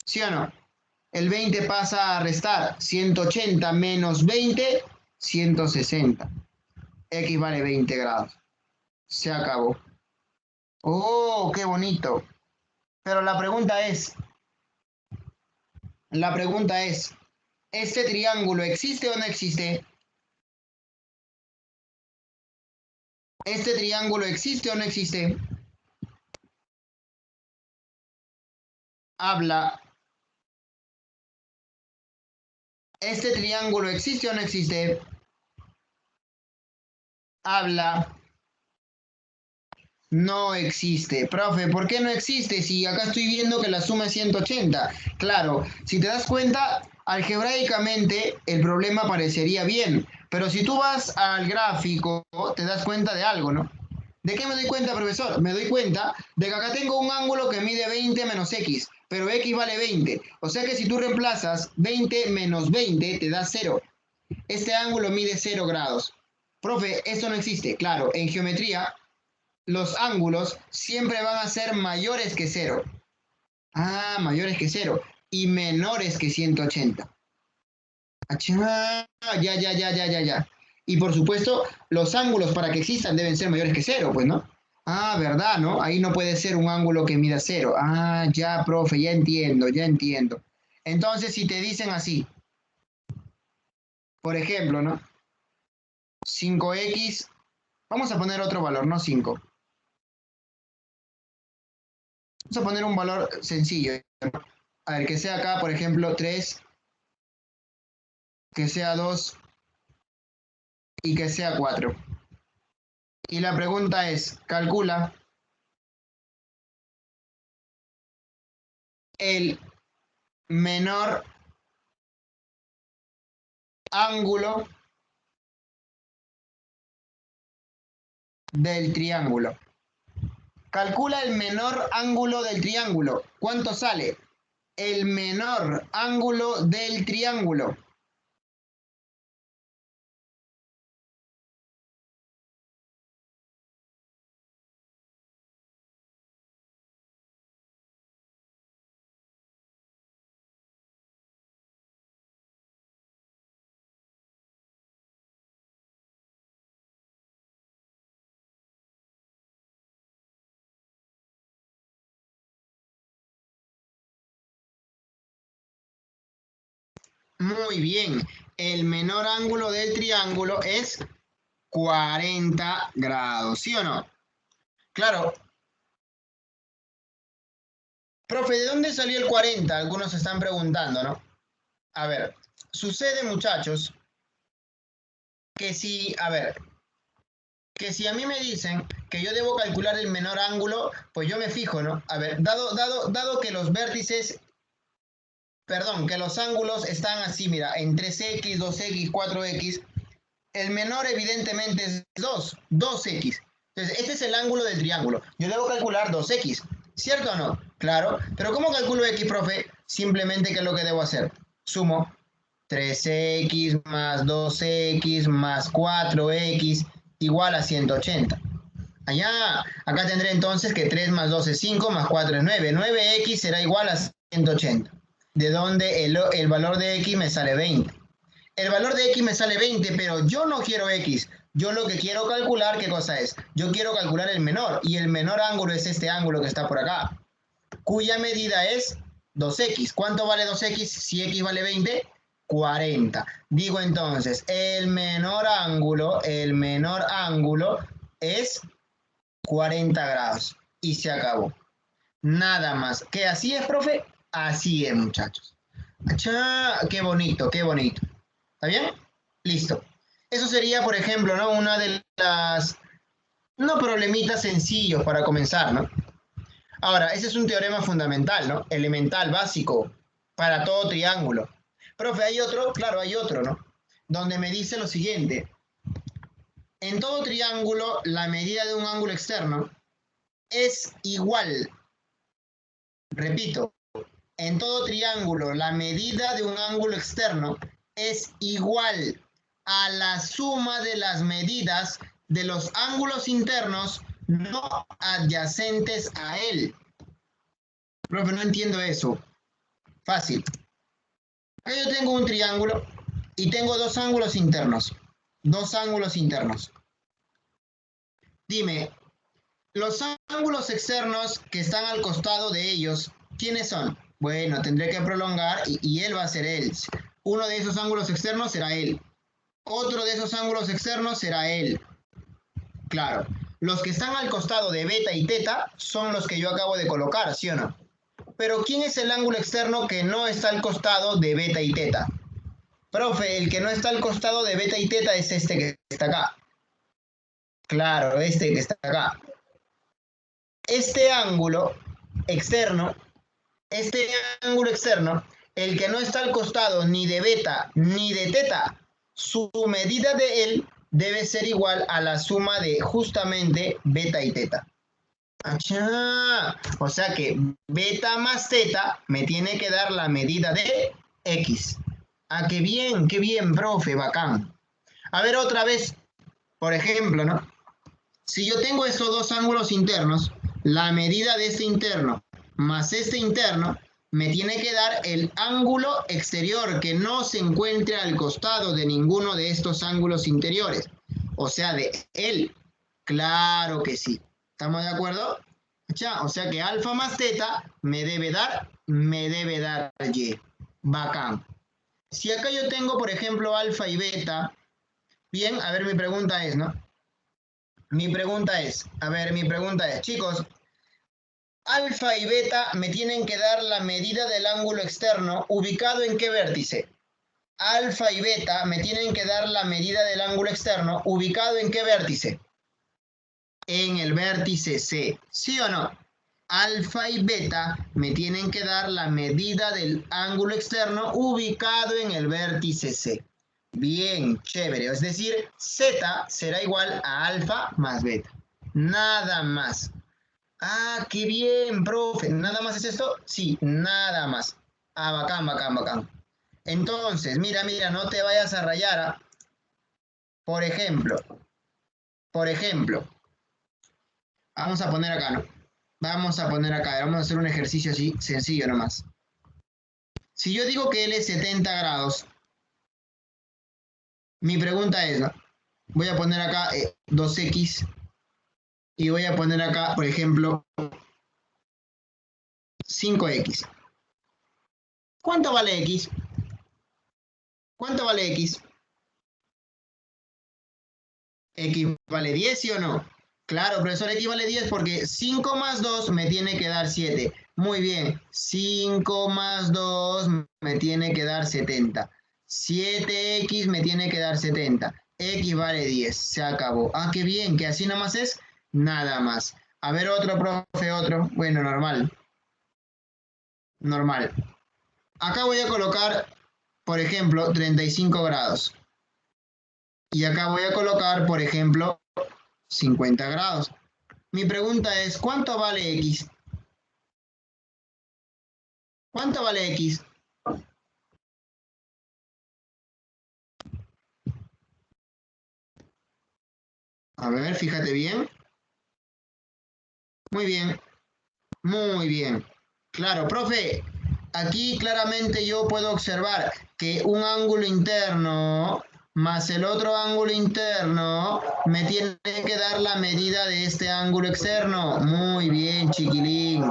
¿Sí o no? El 20 pasa a restar 180 menos 20, 160. X vale 20 grados. Se acabó. Oh, qué bonito. Pero la pregunta es, ¿este triángulo existe o no existe? ¿Este triángulo existe o no existe? Habla. ¿Este triángulo existe o no existe? Habla. No existe. Profe, ¿por qué no existe si acá estoy viendo que la suma es 180? Claro, si te das cuenta, algebraicamente el problema parecería bien, pero si tú vas al gráfico, te das cuenta de algo, ¿no? ¿De qué me doy cuenta, profesor? Me doy cuenta de que acá tengo un ángulo que mide 20 menos x, pero x vale 20. O sea que si tú reemplazas 20 menos 20, te da 0. Este ángulo mide 0 grados. Profe, esto no existe. Claro, en geometría los ángulos siempre van a ser mayores que cero. Ah, mayores que cero. Y menores que 180. Achá, ya, ya, ya, ya, ya, ya. Y por supuesto, los ángulos para que existan deben ser mayores que cero, pues, ¿no? Ah, ¿verdad, no? Ahí no puede ser un ángulo que mida cero. Ah, ya, profe, ya entiendo, ya entiendo. Entonces, si te dicen así, por ejemplo, ¿no? 5x, vamos a poner otro valor, no 5. Vamos a poner un valor sencillo. A ver, que sea acá, por ejemplo, 3, que sea 2 y que sea 4. Y la pregunta es, calcula el menor ángulo del triángulo. Calcula el menor ángulo del triángulo. ¿Cuánto sale? El menor ángulo del triángulo. Muy bien. El menor ángulo del triángulo es 40 grados, ¿sí o no? Claro. Profe, ¿de dónde salió el 40? Algunos se están preguntando, ¿no? A ver, sucede, muchachos, que si, a ver, que si a mí me dicen que yo debo calcular el menor ángulo, pues yo me fijo, ¿no? A ver, dado que los vértices, perdón, que los ángulos están así, mira, en 3x, 2x, 4x, el menor evidentemente es 2x. Entonces, este es el ángulo del triángulo. Yo debo calcular 2x, ¿cierto o no? Claro, pero ¿cómo calculo x, profe? Simplemente, ¿qué es lo que debo hacer? Sumo 3x más 2x más 4x igual a 180. Allá, acá tendré entonces que 3 más 2 es 5, más 4 es 9. 9x será igual a 180, de donde el valor de x me sale 20. El valor de x me sale 20, pero yo no quiero x. Yo lo que quiero calcular, ¿qué cosa es? Yo quiero calcular el menor, y el menor ángulo es este ángulo que está por acá, cuya medida es 2x. ¿Cuánto vale 2x si x vale 20? 40. Digo entonces, el menor ángulo es 40 grados. Y se acabó. Nada más. ¿Qué así es, profe? Así es, muchachos. ¡Achá! Qué bonito, qué bonito. ¿Está bien? Listo. Eso sería, por ejemplo, ¿no? Una de las, no problemitas sencillos para comenzar, ¿no? Ahora, ese es un teorema fundamental, ¿no? Elemental, básico, para todo triángulo. Profe, hay otro, claro, hay otro, ¿no? Donde me dice lo siguiente. En todo triángulo, la medida de un ángulo externo es igual, repito, en todo triángulo, la medida de un ángulo externo es igual a la suma de las medidas de los ángulos internos no adyacentes a él. Profe, no entiendo eso. Fácil. Acá yo tengo un triángulo y tengo dos ángulos internos. Dos ángulos internos. Dime, los ángulos externos que están al costado de ellos, ¿quiénes son? Bueno, tendré que prolongar y él va a ser él. Uno de esos ángulos externos será él. Otro de esos ángulos externos será él. Claro, los que están al costado de beta y teta son los que yo acabo de colocar, ¿sí o no? Pero ¿quién es el ángulo externo que no está al costado de beta y teta? Profe, el que no está al costado de beta y teta es este que está acá. Claro, este que está acá. Este ángulo externo, este ángulo externo, el que no está al costado ni de beta ni de teta, su medida de él debe ser igual a la suma de justamente beta y teta. ¡Achá! O sea que beta más teta me tiene que dar la medida de x. Ah, qué bien, profe, bacán. A ver otra vez, por ejemplo, ¿no? Si yo tengo estos dos ángulos internos, la medida de este interno más este interno me tiene que dar el ángulo exterior que no se encuentre al costado de ninguno de estos ángulos interiores. O sea, de él. Claro que sí. ¿Estamos de acuerdo? O sea que alfa más teta me debe dar y. Bacán. Si acá yo tengo, por ejemplo, alfa y beta, bien, a ver, mi pregunta es, ¿no? Mi pregunta es, chicos, alfa y beta me tienen que dar la medida del ángulo externo ubicado en qué vértice. Alfa y beta me tienen que dar la medida del ángulo externo ubicado en qué vértice. En el vértice C, ¿sí o no? Alfa y beta me tienen que dar la medida del ángulo externo ubicado en el vértice C. Bien, chévere. Es decir, Z será igual a alfa más beta. Nada más. Ah, qué bien, profe. ¿Nada más es esto? Sí, nada más. Ah, bacán, bacán, bacán. Entonces, mira, no te vayas a rayar. ¿Ah? Por ejemplo, vamos a poner acá, ¿no? Vamos a poner acá, vamos a hacer un ejercicio así, sencillo nomás. Si yo digo que L es 70 grados, mi pregunta es, ¿no? Voy a poner acá 2x y voy a poner acá, por ejemplo, 5x. ¿Cuánto vale x? ¿Cuánto vale X? ¿X vale 10, sí o no? Claro, profesor, X vale 10 porque 5 más 2 me tiene que dar 7. Muy bien, 5 más 2 me tiene que dar 70. 7X me tiene que dar 70. X vale 10, se acabó. Ah, qué bien, que así nomás es, nada más. A ver otro, profe, otro. Bueno, normal, normal. Acá voy a colocar, por ejemplo, 35 grados. Y acá voy a colocar, por ejemplo, 50 grados. Mi pregunta es, ¿cuánto vale X? ¿Cuánto vale X? A ver, fíjate bien. Muy bien, muy bien. Claro, profe, aquí claramente yo puedo observar que un ángulo interno más el otro ángulo interno me tiene que dar la medida de este ángulo externo. Muy bien, chiquilín.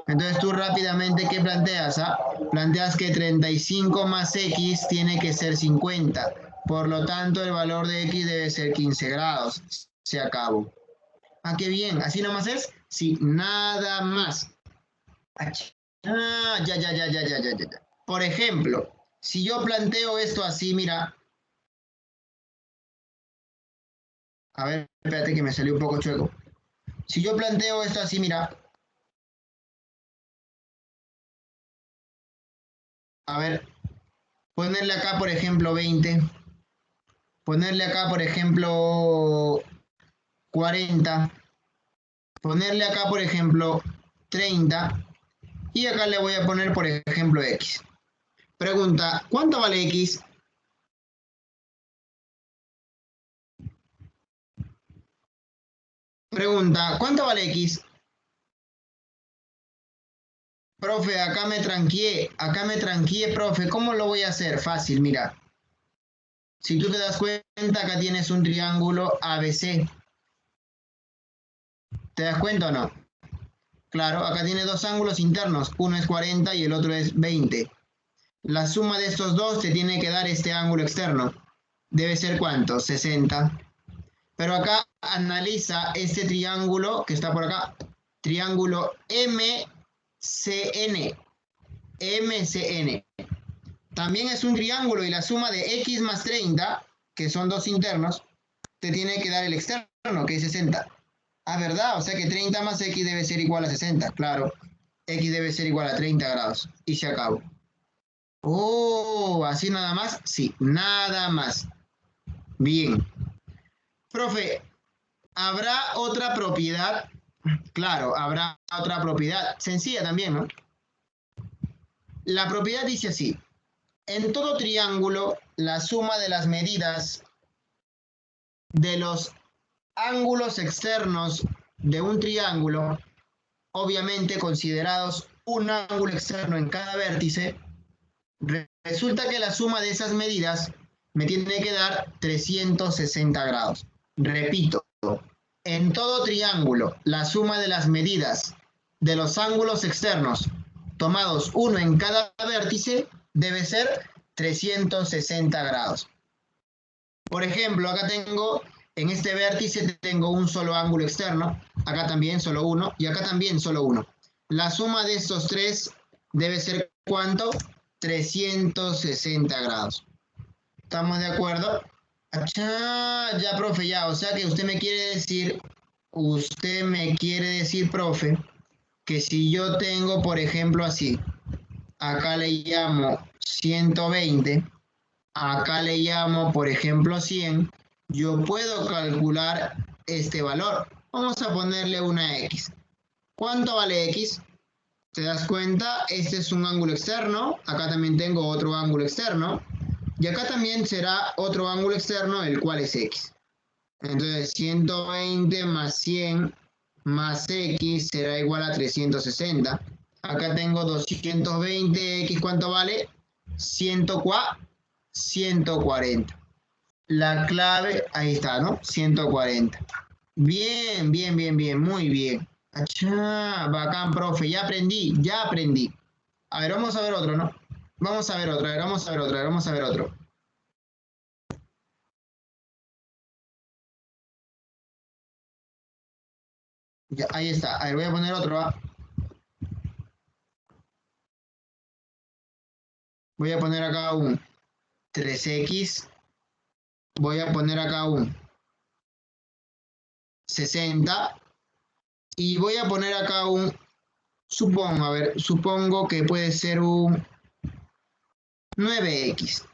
Entonces tú rápidamente, ¿qué planteas? Ah? Planteas que 35 más X tiene que ser 50. Por lo tanto, el valor de X debe ser 15 grados. Se acabó. Ah, qué bien. ¿Así nomás es? Sí, nada más. Ah, ya, ya, ya, ya, ya, ya, ya. Por ejemplo, si yo planteo esto así, mira, a ver, espérate que me salió un poco chueco. Si yo planteo esto así, mira, a ver, ponerle acá, por ejemplo, 20, ponerle acá, por ejemplo, 40, ponerle acá, por ejemplo, 30, y acá le voy a poner, por ejemplo, X. Pregunta, ¿cuánto vale X? Pregunta, ¿cuánto vale X? Profe, acá me tranqué, profe, ¿cómo lo voy a hacer? Fácil, mira. Si tú te das cuenta, acá tienes un triángulo ABC. ¿Te das cuenta o no? Claro, acá tiene dos ángulos internos, uno es 40 y el otro es 20. La suma de estos dos te tiene que dar este ángulo externo. Debe ser ¿cuánto? 60. Pero acá analiza este triángulo que está por acá. Triángulo MCN. MCN. También es un triángulo y la suma de X más 30, que son dos internos, te tiene que dar el externo, que es 60. Ah, ¿verdad? O sea que 30 más X debe ser igual a 60. Claro, X debe ser igual a 30 grados. Y se acabó. Oh, ¿así nada más? Sí, nada más. Bien. Profe, ¿habrá otra propiedad? Claro, habrá otra propiedad. Sencilla también, ¿no? La propiedad dice así. En todo triángulo, la suma de las medidas de los ángulos externos de un triángulo, obviamente considerados un ángulo externo en cada vértice, resulta que la suma de esas medidas me tiene que dar 360 grados. Repito, en todo triángulo, la suma de las medidas de los ángulos externos tomados uno en cada vértice debe ser 360 grados. Por ejemplo, acá tengo, en este vértice tengo un solo ángulo externo, acá también solo uno y acá también solo uno. La suma de estos tres debe ser ¿cuánto? 360 grados. ¿Estamos de acuerdo? Achá, ya, profe, ya. O sea que usted me quiere decir, profe, que si yo tengo, por ejemplo, así, acá le llamo 120, acá le llamo, por ejemplo, 100, yo puedo calcular este valor. Vamos a ponerle una X. ¿Cuánto vale X? ¿Te das cuenta? Este es un ángulo externo. Acá también tengo otro ángulo externo. Y acá también será otro ángulo externo, el cual es X. Entonces, 120 más 100 más X será igual a 360. Acá tengo 220, X, ¿cuánto vale? 140. La clave, ahí está, ¿no? 140. Bien, bien, bien, bien, muy bien. Achá, bacán, profe, ya aprendí, ya aprendí. A ver, vamos a ver otro, ¿no? Vamos a ver otro, a ver, vamos a ver otro, a ver, vamos a ver otro. Ya, ahí está. A ver, voy a poner otro. Voy a poner acá un 3x. Voy a poner acá un 60. Y voy a poner acá un, supongo que puede ser un 9x.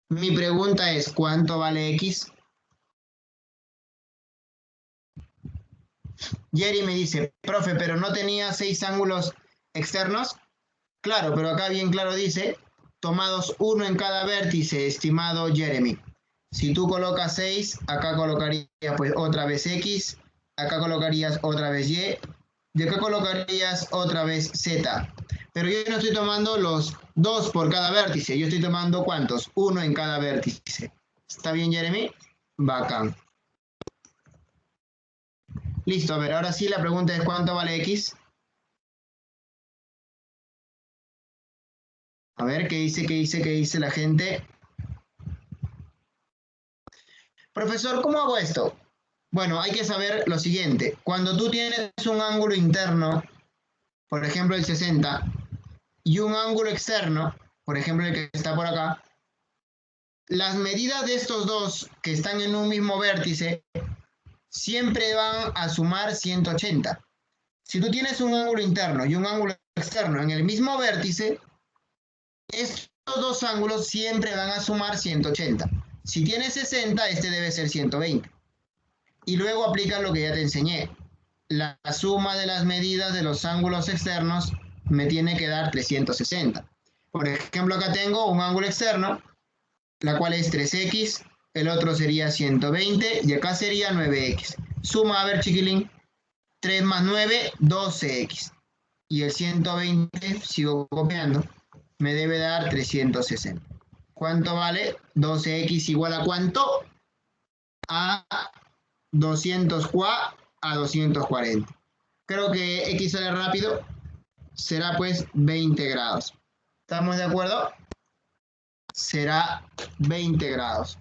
Mi pregunta es, ¿cuánto vale x? Jerry me dice, profe, pero no tenía 6 ángulos externos. Claro, pero acá bien claro dice, tomados uno en cada vértice, estimado Jeremy. Si tú colocas 6, acá colocarías pues otra vez x, acá colocarías otra vez y acá colocarías otra vez z. Pero yo no estoy tomando los 2 por cada vértice, yo estoy tomando ¿cuántos? Uno en cada vértice. ¿Está bien, Jeremy? Bacán. Listo, a ver, ahora sí la pregunta es ¿cuánto vale x? A ver, ¿qué dice la gente? Profesor, ¿cómo hago esto? Bueno, hay que saber lo siguiente. Cuando tú tienes un ángulo interno, por ejemplo el 60, y un ángulo externo, por ejemplo el que está por acá, las medidas de estos dos que están en un mismo vértice siempre van a sumar 180. Si tú tienes un ángulo interno y un ángulo externo en el mismo vértice, estos dos ángulos siempre van a sumar 180. Si tienes 60, este debe ser 120. Y luego aplica lo que ya te enseñé. La suma de las medidas de los ángulos externos me tiene que dar 360. Por ejemplo, acá tengo un ángulo externo, la cual es 3x, el otro sería 120 y acá sería 9x. Suma, a ver, chiquilín, 3 más 9, 12x. Y el 120, sigo copiando, me debe dar 360. ¿Cuánto vale? 12x igual a ¿cuánto? A 204 a 240. Creo que x sale rápido, será pues 20 grados. ¿Estamos de acuerdo? Será 20 grados.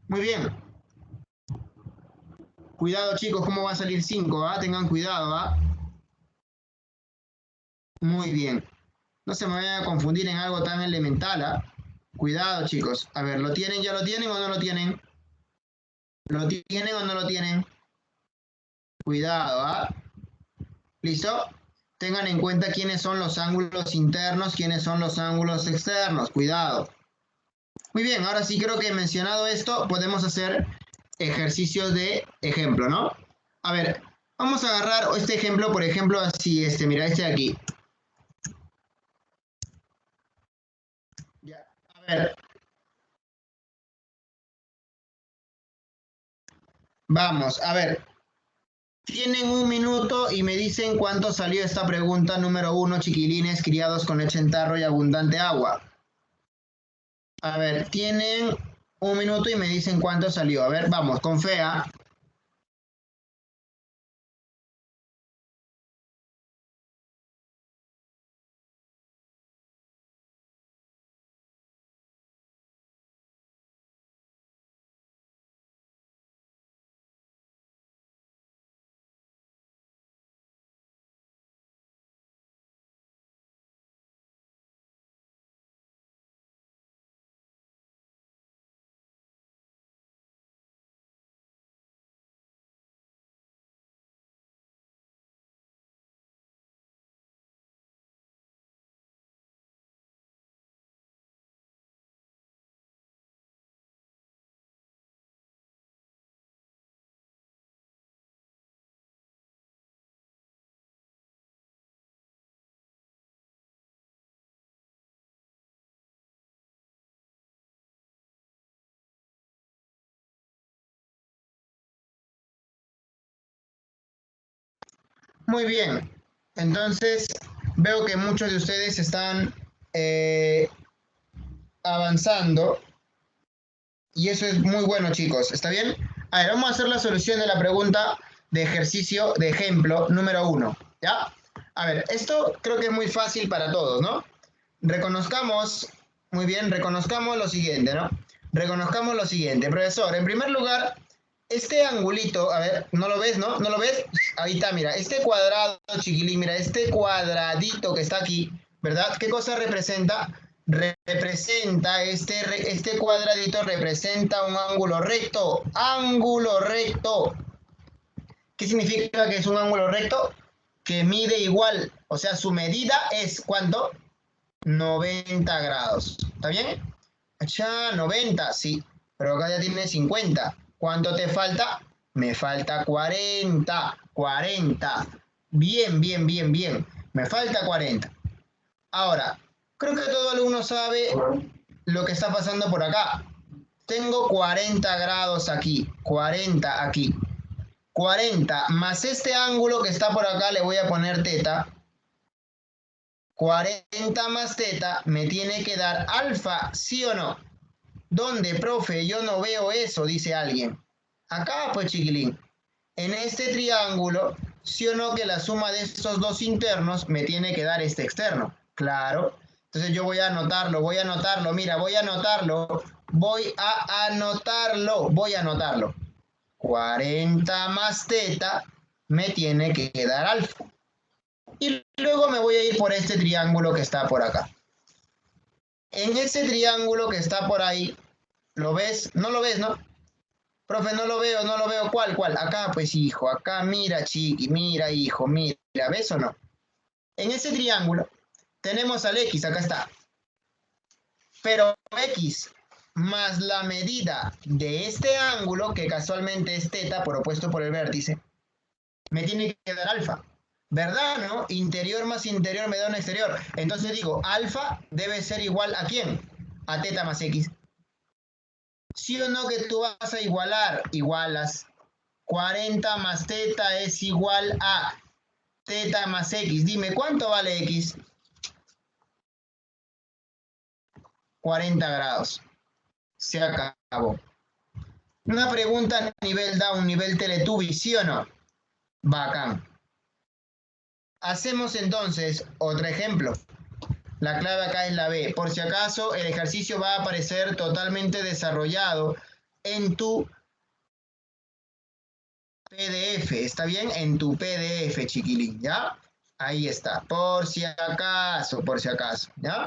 Muy bien. Cuidado, chicos, cómo va a salir 5, ¿ah? Tengan cuidado, ¿ah? Muy bien. No se me vayan a confundir en algo tan elemental, ¿ah? Cuidado, chicos. A ver, ¿lo tienen? ¿Ya lo tienen o no lo tienen? ¿Lo tienen o no lo tienen? Cuidado, ¿ah? ¿Listo? Tengan en cuenta quiénes son los ángulos internos, quiénes son los ángulos externos. Cuidado. Muy bien, ahora sí creo que mencionado esto, podemos hacer ejercicios de ejemplo, ¿no? A ver, vamos a agarrar este ejemplo, por ejemplo, así, mira, este de aquí. Ya, a ver, vamos, a ver. Tienen un minuto y me dicen cuánto salió esta pregunta número 1, chiquilines criados con leche en tarro y abundante agua. A ver, tienen un minuto y me dicen cuánto salió. A ver, vamos, con fea. Muy bien. Entonces, veo que muchos de ustedes están avanzando y eso es muy bueno, chicos. ¿Está bien? A ver, vamos a hacer la solución de la pregunta de ejercicio de ejemplo número 1. ¿Ya? A ver, esto creo que es muy fácil para todos, ¿no? Reconozcamos, muy bien, reconozcamos lo siguiente, ¿no? Reconozcamos lo siguiente. Profesor, en primer lugar, Este angulito, a ver, ¿no lo ves, no? ¿No lo ves? Ahí está, mira, este cuadrado, chiquilín, mira, este cuadradito que está aquí, ¿verdad? ¿Qué cosa representa? Representa, este cuadradito representa un ángulo recto. ¿Qué significa que es un ángulo recto? Que mide igual, o sea, su medida es, ¿cuánto? 90 grados, ¿está bien? Achá, 90, sí, pero acá ya tiene 50. ¿Cuánto te falta? Me falta 40, 40. Bien, bien, bien, bien. Me falta 40. Ahora, creo que todo alumno sabe lo que está pasando por acá. Tengo 40 grados aquí, 40 aquí. 40 más este ángulo que está por acá le voy a poner teta. 40 más teta me tiene que dar alfa, ¿sí o no? ¿Dónde, profe? Yo no veo eso, dice alguien. Acá, pues, chiquilín. En este triángulo, ¿sí o no que la suma de estos dos internos me tiene que dar este externo? Claro. Entonces yo voy a anotarlo, mira, voy a anotarlo, voy a anotarlo. 40 más teta me tiene que dar alfa. Y luego me voy a ir por este triángulo que está por acá. En ese triángulo que está por ahí, ¿lo ves? ¿No lo ves, no? Profe, no lo veo, no lo veo. ¿Cuál, cuál? Acá, pues, hijo, acá, mira, chiqui, mira, hijo, mira, ¿ves o no? En ese triángulo tenemos al X, acá está. Pero X más la medida de este ángulo, que casualmente es teta, por opuesto por el vértice, me tiene que dar alfa. ¿Verdad, no? Interior más interior me da un exterior. Entonces digo, alfa debe ser igual a ¿quién? A teta más X. ¿Sí o no que tú vas a igualar? Igualas. 40 más teta es igual a teta más X. Dime, ¿cuánto vale X? 40 grados. Se acabó. Una pregunta a nivel down, nivel Teletubby, ¿sí o no? Bacán. Hacemos entonces otro ejemplo. La clave acá es la B. Por si acaso, el ejercicio va a aparecer totalmente desarrollado en tu PDF. ¿Está bien? En tu PDF, chiquilín, ¿ya? Ahí está. Por si acaso, ¿ya?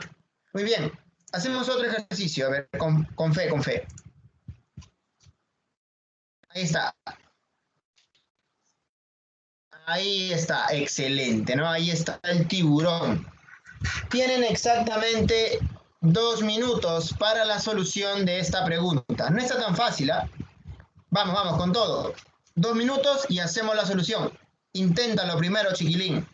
Muy bien. Hacemos otro ejercicio. A ver, con fe, con fe. Ahí está. Ahí está. Excelente, ¿no? Ahí está el tiburón. Tienen exactamente 2 minutos para la solución de esta pregunta. No está tan fácil, ¿ah? Vamos, vamos, con todo. 2 minutos y hacemos la solución. Inténtalo primero, chiquilín.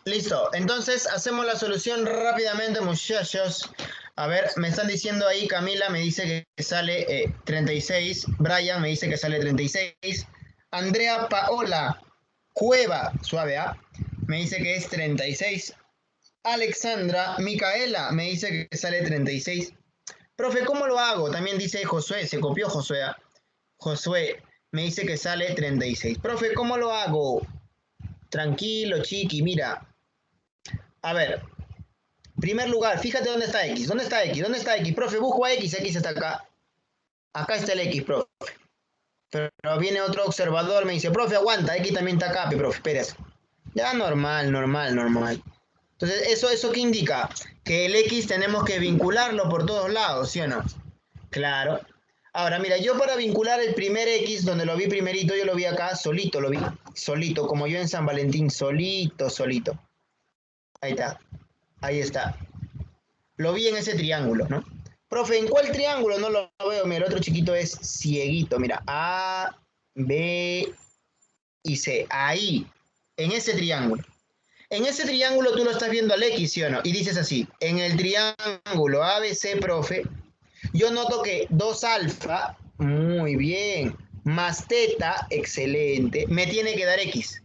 Listo, entonces hacemos la solución rápidamente, muchachos. A ver, me están diciendo ahí, Camila me dice que sale 36, Brian me dice que sale 36, Andrea Paola Cueva, suave A, me dice que es 36, Alexandra Micaela me dice que sale 36. Profe, ¿cómo lo hago? También dice Josué, se copió Josué. Josué, me dice que sale 36. Profe, ¿cómo lo hago? Tranquilo, chiqui, mira. A ver, primer lugar, fíjate dónde está X. ¿Dónde está X? ¿Dónde está X? Profe, busco a X. X está acá. Acá está el X, profe. Pero viene otro observador, me dice, profe, aguanta. X también está acá, profe, espérese. Ya, normal, normal, normal. Entonces, ¿eso qué indica? Que el X tenemos que vincularlo por todos lados, ¿sí o no? Claro. Ahora, mira, yo para vincular el primer X, donde lo vi primerito, yo lo vi acá solito, lo vi solito, como yo en San Valentín, solito, solito. Ahí está, ahí está. Lo vi en ese triángulo, ¿no? Profe, ¿en cuál triángulo? No lo veo, mira, el otro chiquito es cieguito, mira, A, B y C, ahí, en ese triángulo. En ese triángulo tú lo estás viendo al X, ¿sí o no? Y dices así, en el triángulo ABC, profe, yo noto que 2 alfa, muy bien, más teta, excelente, me tiene que dar X.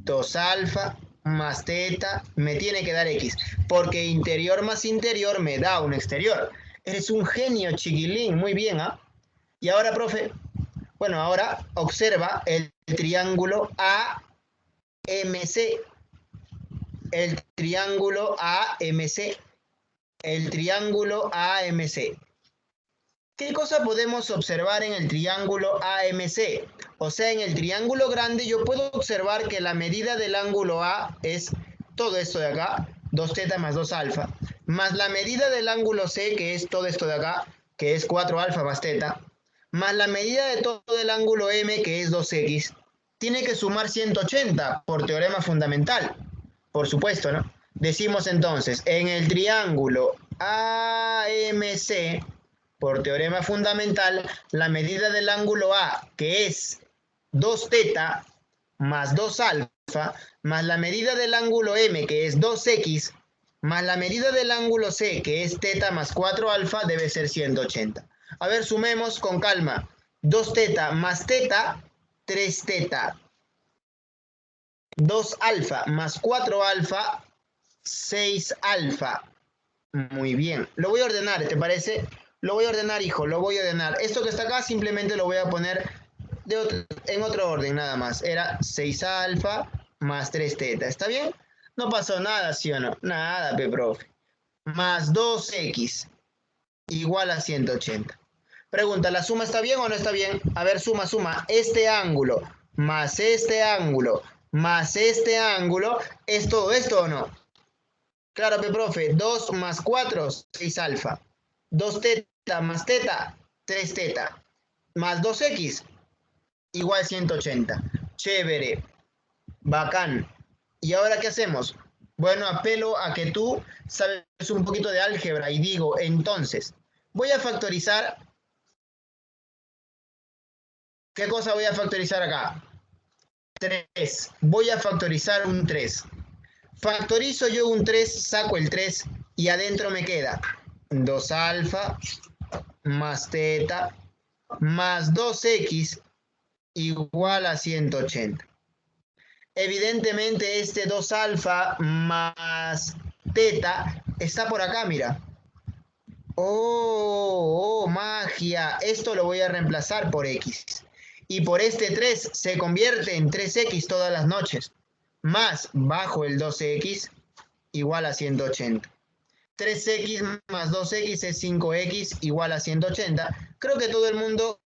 2 alfa más teta me tiene que dar X, porque interior más interior me da un exterior. Eres un genio, chiquilín, muy bien, ¿ah? Y ahora, profe, bueno, ahora observa el triángulo AMC, el triángulo AMC, el triángulo AMC. ¿Qué cosa podemos observar en el triángulo AMC? O sea, en el triángulo grande yo puedo observar que la medida del ángulo A es todo esto de acá, 2 teta más 2 alfa, más la medida del ángulo C, que es todo esto de acá, que es 4 alfa más teta, más la medida de todo el ángulo M, que es 2x, tiene que sumar 180 por teorema fundamental. Por supuesto, ¿no? Decimos entonces, en el triángulo AMC, por teorema fundamental, la medida del ángulo A, que es 2 teta más 2 alfa, más la medida del ángulo M, que es 2x, más la medida del ángulo C, que es teta más 4 alfa, debe ser 180. A ver, sumemos con calma. 2 teta más teta, 3 teta. 2 alfa más 4 alfa, 6 alfa. Muy bien. Lo voy a ordenar, ¿te parece? Lo voy a ordenar, hijo, lo voy a ordenar. Esto que está acá simplemente lo voy a poner en otro orden nada más. Era 6 alfa más 3 teta. ¿Está bien? No pasó nada, ¿sí o no? Nada, profe. Más 2x igual a 180. Pregunta, ¿la suma está bien o no está bien? A ver, suma, suma. Este ángulo más este ángulo más este ángulo, ¿es todo esto o no? Claro, profe, 2 más 4, 6 alfa. 2 teta más teta, 3 teta. Más 2x, igual 180. Chévere, bacán. ¿Y ahora qué hacemos? Bueno, apelo a que tú sabes un poquito de álgebra y digo, entonces, voy a factorizar. ¿Qué cosa voy a factorizar acá? 3. Voy a factorizar un 3. Factorizo yo un 3, saco el 3 y adentro me queda 2 alfa más teta más 2x igual a 180. Evidentemente este 2 alfa más teta está por acá, mira. Oh, magia. Esto lo voy a reemplazar por x. Y por este 3 se convierte en 3x todas las noches. Más bajo el 2x igual a 180. 3x más 2x es 5x igual a 180. Creo que todo el mundo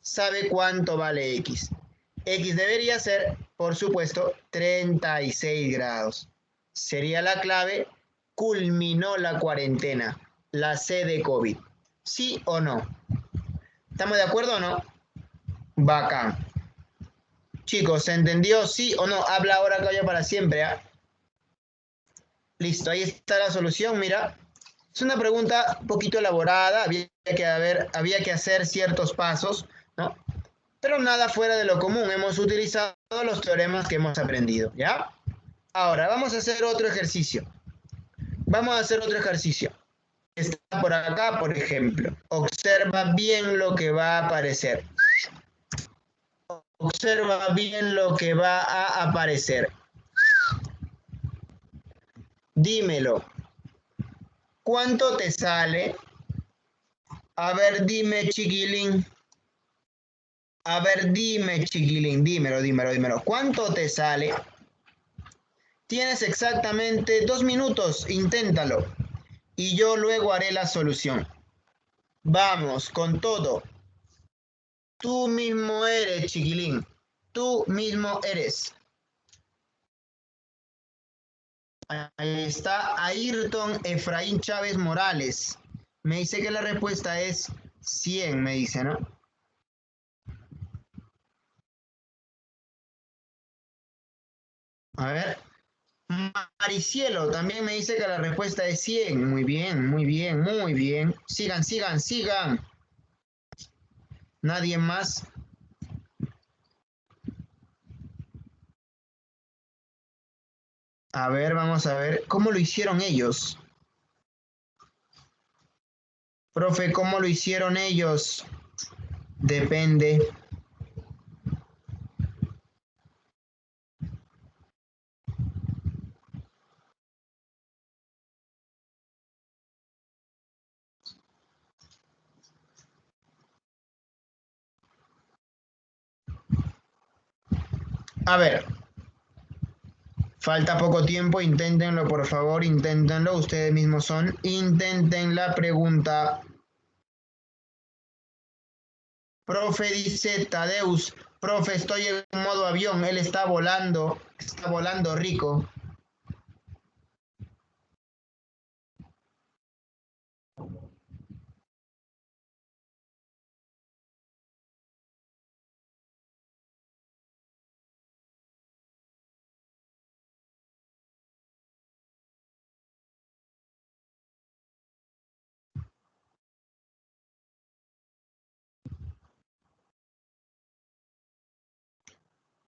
sabe cuánto vale x. X debería ser, por supuesto, 36 grados. Sería la clave, culminó la cuarentena, la C de COVID. ¿Sí o no? ¿Estamos de acuerdo o no? Bacán. Chicos, ¿se entendió? ¿Sí o no? Habla ahora, calla para siempre, ¿ah? Listo, ahí está la solución, mira. Es una pregunta un poquito elaborada, había que hacer ciertos pasos, ¿no? Pero nada fuera de lo común, hemos utilizado los teoremas que hemos aprendido, ¿ya? Ahora, vamos a hacer otro ejercicio. Vamos a hacer otro ejercicio. Está por acá, por ejemplo. Observa bien lo que va a aparecer. Observa bien lo que va a aparecer. Dímelo. ¿Cuánto te sale? A ver, dime, chiquilín. A ver, dime, chiquilín, dímelo. ¿Cuánto te sale? Tienes exactamente 2 minutos, inténtalo. Y yo luego haré la solución. Vamos, con todo. Tú mismo eres, chiquilín. Tú mismo eres. Ahí está Ayrton Efraín Chávez Morales. Me dice que la respuesta es 100, me dice, ¿no? A ver. Maricielo también me dice que la respuesta es 100. Muy bien, muy bien, muy bien. Sigan. Nadie más. A ver, vamos a ver. ¿Cómo lo hicieron ellos? Profe, ¿cómo lo hicieron ellos? Depende. A ver, falta poco tiempo, inténtenlo, por favor, inténtenlo. Ustedes mismos son. Intenten la pregunta. Profe, dice Tadeus. Profe, estoy en modo avión. Él está volando rico.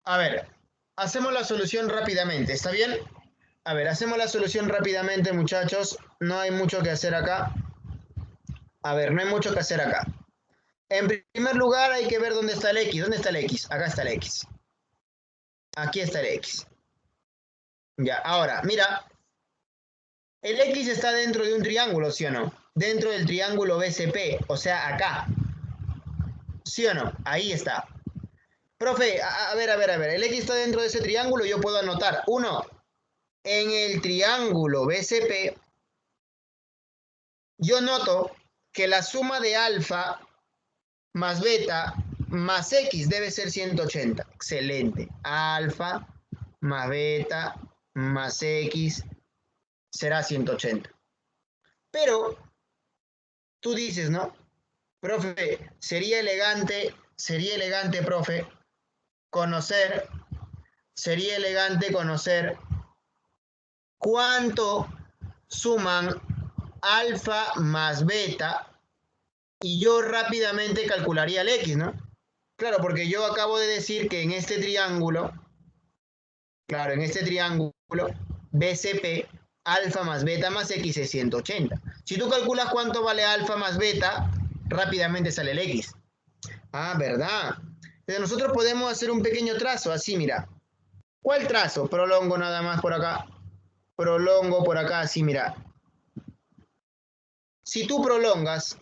A ver, hacemos la solución rápidamente, ¿está bien? A ver, hacemos la solución rápidamente, muchachos. No hay mucho que hacer acá. A ver, no hay mucho que hacer acá. En primer lugar, hay que ver dónde está el X. ¿Dónde está el X? Acá está el X. Aquí está el X. Ya, ahora, mira. El X está dentro de un triángulo, ¿sí o no? Dentro del triángulo BCP, o sea, acá. ¿Sí o no? Ahí está. Profe, a ver. El X está dentro de ese triángulo. Yo puedo anotar. Uno, en el triángulo BCP, yo noto que la suma de alfa más beta más x debe ser 180. Excelente. Alfa más beta más x será 180. Pero tú dices, ¿no? Profe, sería elegante, profe, conocer, sería elegante conocer cuánto suman alfa más beta y yo rápidamente calcularía el x, ¿no? Claro, porque yo acabo de decir que en este triángulo, claro, en este triángulo BCP, alfa más beta más x es 180. Si tú calculas cuánto vale alfa más beta, rápidamente sale el x. Ah, ¿verdad? Entonces nosotros podemos hacer un pequeño trazo, así, mira. ¿Cuál trazo? Prolongo nada más por acá. Prolongo por acá, así, mira. Si tú prolongas,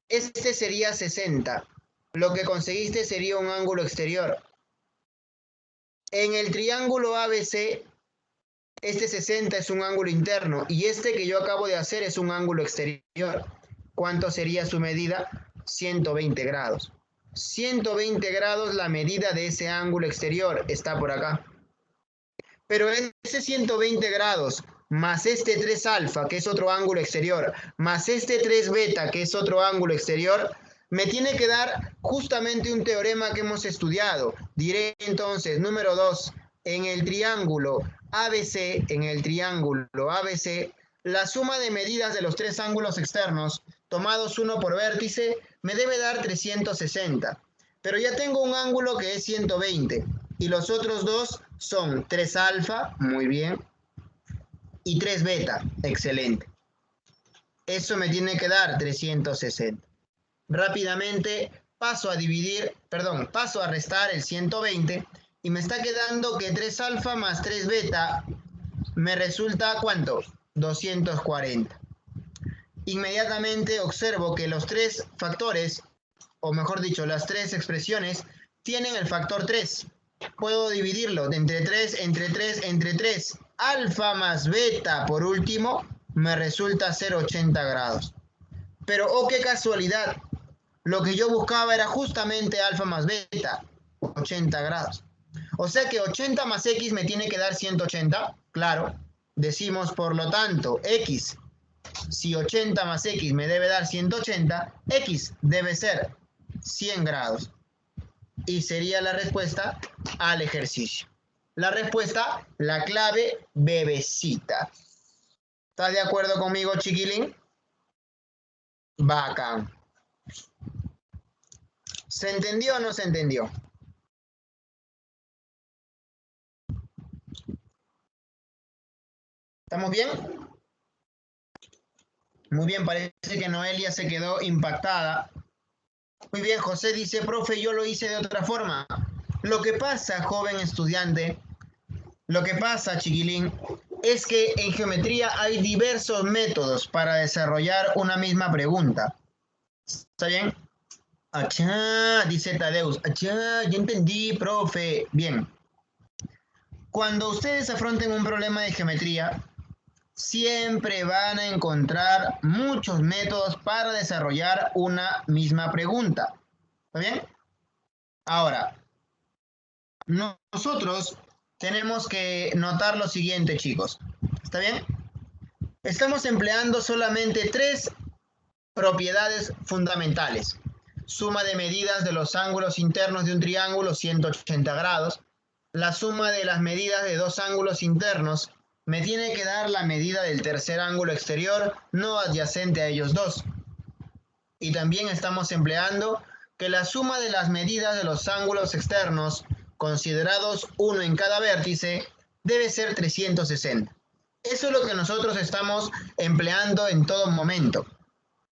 este sería 60. Lo que conseguiste sería un ángulo exterior. En el triángulo ABC, este 60 es un ángulo interno y este que yo acabo de hacer es un ángulo exterior. ¿Cuánto sería su medida? 120 grados. 120 grados la medida de ese ángulo exterior está por acá. Pero ese 120 grados más este 3 alfa, que es otro ángulo exterior, más este 3 beta, que es otro ángulo exterior, me tiene que dar justamente un teorema que hemos estudiado. Diré entonces, número 2, en el triángulo ABC, la suma de medidas de los tres ángulos externos, tomados uno por vértice, me debe dar 360. Pero ya tengo un ángulo que es 120 y los otros dos son 3 alfa, muy bien, y 3 beta, excelente. Eso me tiene que dar 360. Rápidamente paso a restar el 120 y me está quedando que 3 alfa más 3 beta me resulta ¿cuánto? 240. Inmediatamente observo que los tres factores o mejor dicho, las tres expresiones, tienen el factor 3. Puedo dividirlo entre 3, entre 3, entre 3. Alfa más beta, por último, me resulta ser 80 grados. Pero, oh, qué casualidad. Lo que yo buscaba era justamente alfa más beta, 80 grados. O sea que 80 más x me tiene que dar 180, claro. Decimos, por lo tanto, x, si 80 más x me debe dar 180, x debe ser 100 grados. Y sería la respuesta al ejercicio. La respuesta, la clave, bebecita. ¿Estás de acuerdo conmigo, chiquilín? Bacán. ¿Se entendió o no se entendió? ¿Estamos bien? Muy bien, parece que Noelia se quedó impactada. Muy bien, José dice, profe, yo lo hice de otra forma. Lo que pasa, joven estudiante, lo que pasa, chiquilín, es que en geometría hay diversos métodos para desarrollar una misma pregunta. ¿Está bien? Achá, dice Tadeus. Achá, ya entendí, profe. Bien. Cuando ustedes afronten un problema de geometría, siempre van a encontrar muchos métodos para desarrollar una misma pregunta. ¿Está bien? Ahora, nosotros tenemos que notar lo siguiente, chicos. ¿Está bien? Estamos empleando solamente tres propiedades fundamentales. Suma de medidas de los ángulos internos de un triángulo, 180 grados. La suma de las medidas de dos ángulos internos me tiene que dar la medida del tercer ángulo exterior no adyacente a ellos dos. Y también estamos empleando que la suma de las medidas de los ángulos externos, considerados uno en cada vértice, debe ser 360. Eso es lo que nosotros estamos empleando en todo momento.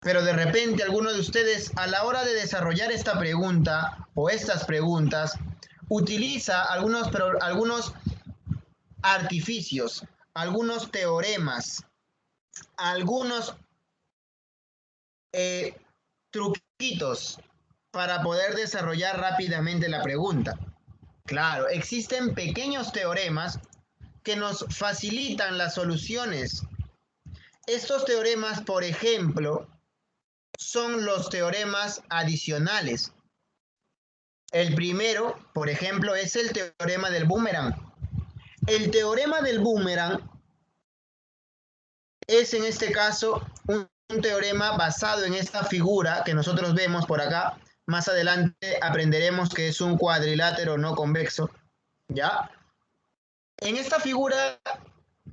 Pero de repente alguno de ustedes a la hora de desarrollar esta pregunta o estas preguntas utiliza algunos artificios, algunos teoremas, algunos truquitos para poder desarrollar rápidamente la pregunta. Claro, existen pequeños teoremas que nos facilitan las soluciones. Estos teoremas, por ejemplo, son los teoremas adicionales. El primero, por ejemplo, es el teorema del boomerang. El teorema del boomerang es en este caso un teorema basado en esta figura que nosotros vemos por acá. Más adelante aprenderemos que es un cuadrilátero no convexo, ¿ya? En esta figura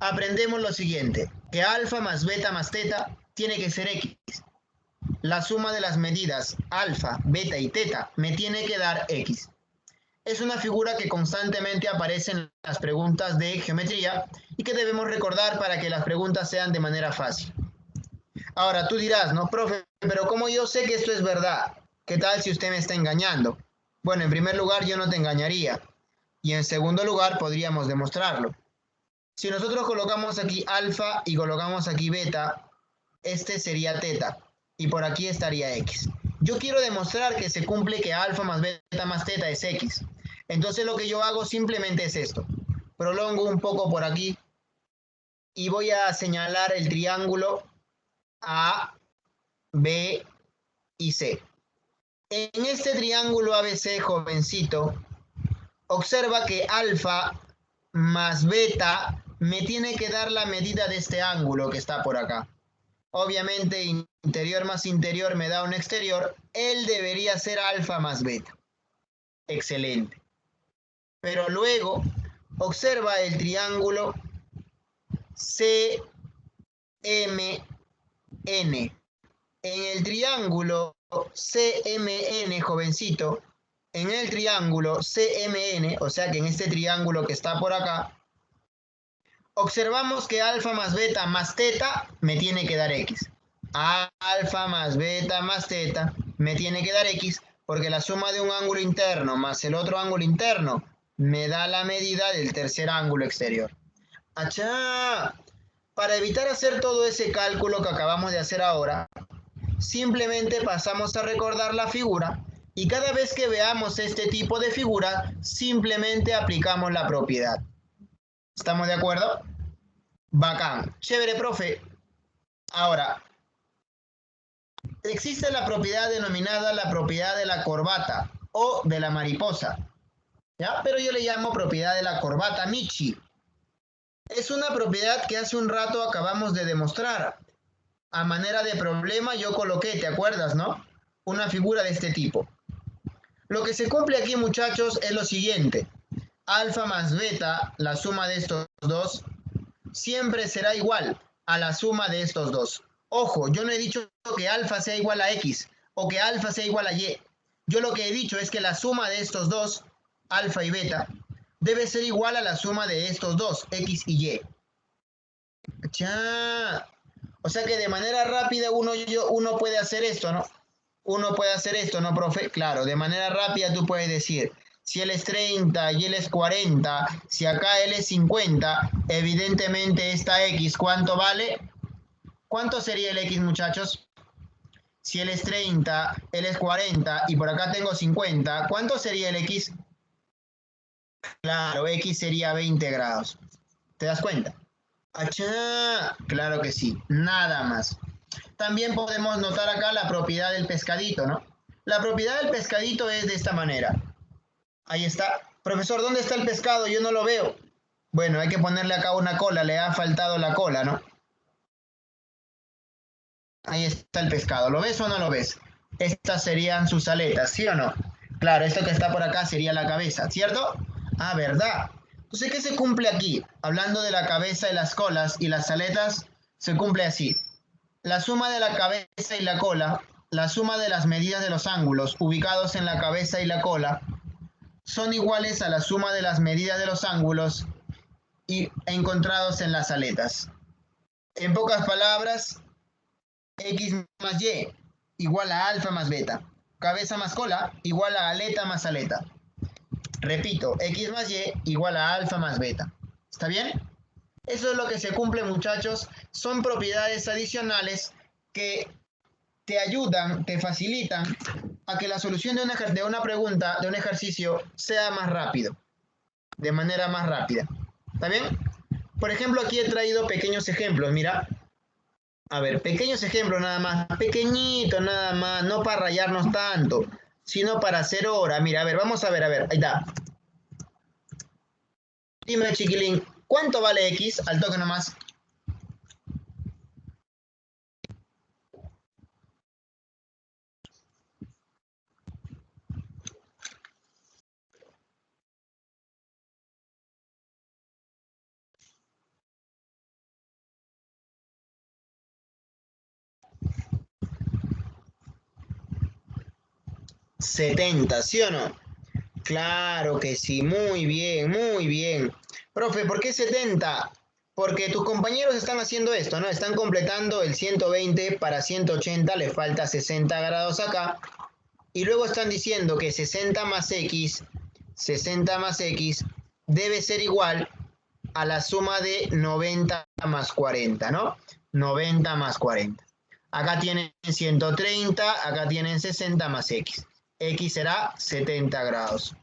aprendemos lo siguiente, que alfa más beta más teta tiene que ser x. La suma de las medidas alfa, beta y teta me tiene que dar x. Es una figura que constantemente aparece en las preguntas de geometría y que debemos recordar para que las preguntas sean de manera fácil. Ahora tú dirás, no, profe, pero ¿cómo yo sé que esto es verdad? ¿Qué tal si usted me está engañando? Bueno, en primer lugar yo no te engañaría y en segundo lugar podríamos demostrarlo. Si nosotros colocamos aquí alfa y colocamos aquí beta, este sería teta y por aquí estaría x. Yo quiero demostrar que se cumple que alfa más beta más teta es x. Entonces lo que yo hago simplemente es esto. Prolongo un poco por aquí y voy a señalar el triángulo A, B y C. En este triángulo ABC, jovencito, observa que alfa más beta me tiene que dar la medida de este ángulo que está por acá. Obviamente interior más interior me da un exterior. Él debería ser alfa más beta. Excelente. Pero luego observa el triángulo CMN. En el triángulo CMN, jovencito, en el triángulo CMN, o sea que en este triángulo que está por acá, observamos que alfa más beta más teta me tiene que dar x. Alfa más beta más teta me tiene que dar x porque la suma de un ángulo interno más el otro ángulo interno me da la medida del tercer ángulo exterior. ¡Achá! Para evitar hacer todo ese cálculo que acabamos de hacer ahora, simplemente pasamos a recordar la figura Y cada vez que veamos este tipo de figura, simplemente aplicamos la propiedad. ¿Estamos de acuerdo? Bacán. Chévere, profe. Ahora, existe la propiedad denominada la propiedad de la corbata o de la mariposa, ¿ya? Pero yo le llamo propiedad de la corbata Michi. Es una propiedad que hace un rato acabamos de demostrar. A manera de problema yo coloqué, ¿te acuerdas, no? Una figura de este tipo. Lo que se cumple aquí, muchachos, es lo siguiente. Alfa más beta, la suma de estos dos, siempre será igual a la suma de estos dos. Ojo, yo no he dicho que alfa sea igual a X o que alfa sea igual a Y. Yo lo que he dicho es que la suma de estos dos, alfa y beta, debe ser igual a la suma de estos dos, X y Y. Ya. O sea que de manera rápida uno puede hacer esto, ¿no? Uno puede hacer esto, ¿no, profe? Claro, de manera rápida tú puedes decir, si él es 30 y él es 40, si acá él es 50, evidentemente esta X, ¿cuánto vale? ¿Cuánto sería el X, muchachos? Si él es 30, él es 40 y por acá tengo 50, ¿cuánto sería el X? Claro, X sería 20 grados. ¿Te das cuenta? ¡Achá! Claro que sí, nada más. También podemos notar acá la propiedad del pescadito, ¿no? La propiedad del pescadito es de esta manera. Ahí está. Profesor, ¿dónde está el pescado? Yo no lo veo. Bueno, hay que ponerle acá una cola, le ha faltado la cola, ¿no? Ahí está el pescado. ¿Lo ves o no lo ves? Estas serían sus aletas, ¿sí o no? Claro, esto que está por acá sería la cabeza, ¿cierto? Ah, ¿verdad? Entonces, ¿qué se cumple aquí? Hablando de la cabeza y las colas y las aletas, se cumple así. La suma de la cabeza y la cola, la suma de las medidas de los ángulos ubicados en la cabeza y la cola, son iguales a la suma de las medidas de los ángulos encontrados en las aletas. En pocas palabras, X más Y igual a alfa más beta. Cabeza más cola igual a aleta más aleta. Repito, X más Y igual a alfa más beta. ¿Está bien? Eso es lo que se cumple, muchachos. Son propiedades adicionales que te ayudan, te facilitan a que la solución de una pregunta, de un ejercicio, sea más rápido, de manera más rápida. ¿Está bien? Por ejemplo, aquí he traído pequeños ejemplos, mira. A ver, pequeños ejemplos nada más, pequeñito nada más, no para rayarnos tanto, sino para hacer hora. Mira, a ver, vamos a ver, ahí está. Dime, chiquilín, ¿cuánto vale X? Al toque nomás. $70, ¿sí o no? Claro que sí, muy bien, muy bien. Profe, ¿por qué 70? Porque tus compañeros están haciendo esto, ¿no? Están completando el 120 para 180, le falta 60 grados acá. Y luego están diciendo que 60 más X debe ser igual a la suma de 90 más 40, ¿no? 90 más 40. Acá tienen 130, acá tienen 60 más X. X será 70 grados.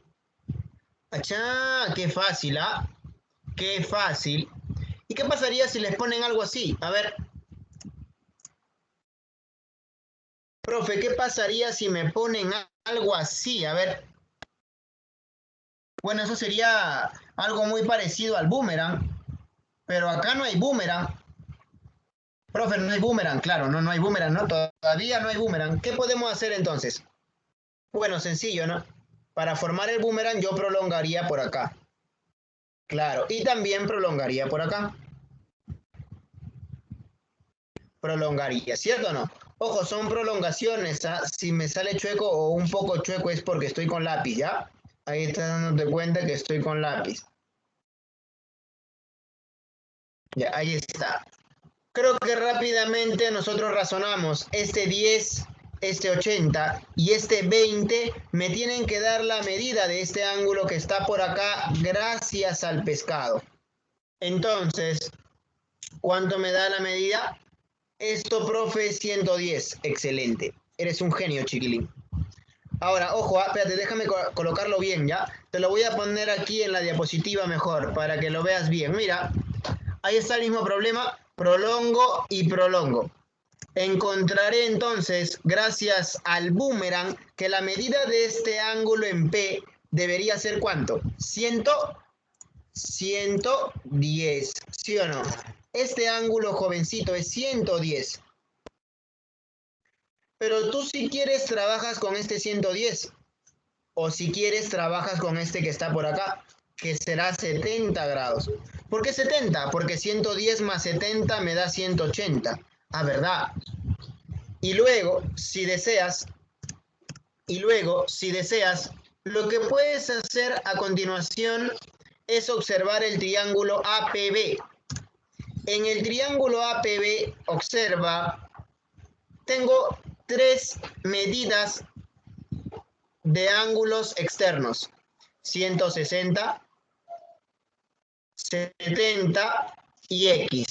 ¡Achá! ¡Qué fácil, ah! ¡Qué fácil! ¿Y qué pasaría si les ponen algo así? A ver. Profe, ¿qué pasaría si me ponen algo así? A ver. Bueno, eso sería algo muy parecido al boomerang, pero acá no hay boomerang. Profe, no hay boomerang, claro, no hay boomerang, ¿no? Todavía no hay boomerang. ¿Qué podemos hacer entonces? Bueno, sencillo, ¿no? Para formar el boomerang yo prolongaría por acá. Claro, y también prolongaría por acá. Prolongaría, ¿cierto o no? Ojo, son prolongaciones, ¿ah? Si me sale chueco o un poco chueco es porque estoy con lápiz, ¿ya? Ahí estás dándote cuenta que estoy con lápiz. Ya, ahí está. Creo que rápidamente nosotros razonamos, este 10, este 80 y este 20 me tienen que dar la medida de este ángulo que está por acá gracias al pescado. Entonces, ¿cuánto me da la medida? Esto, profe, 110. Excelente. Eres un genio, chiquilín. Ahora, ojo, espérate, déjame colocarlo bien, ¿ya? Te lo voy a poner aquí en la diapositiva mejor, para que lo veas bien. Mira, ahí está el mismo problema, prolongo y prolongo. Encontraré entonces, gracias al boomerang, que la medida de este ángulo en P debería ser ¿cuánto? 110, ¿sí o no? Este ángulo, jovencito, es 110. Pero tú si quieres trabajas con este 110. O si quieres trabajas con este que está por acá, que será 70 grados. ¿Por qué 70? Porque 110 más 70 me da 180. Ah, ¿verdad? Y luego, si deseas, lo que puedes hacer a continuación es observar el triángulo APB. En el triángulo APB, observa, tengo tres medidas de ángulos externos: 160, 70 y X.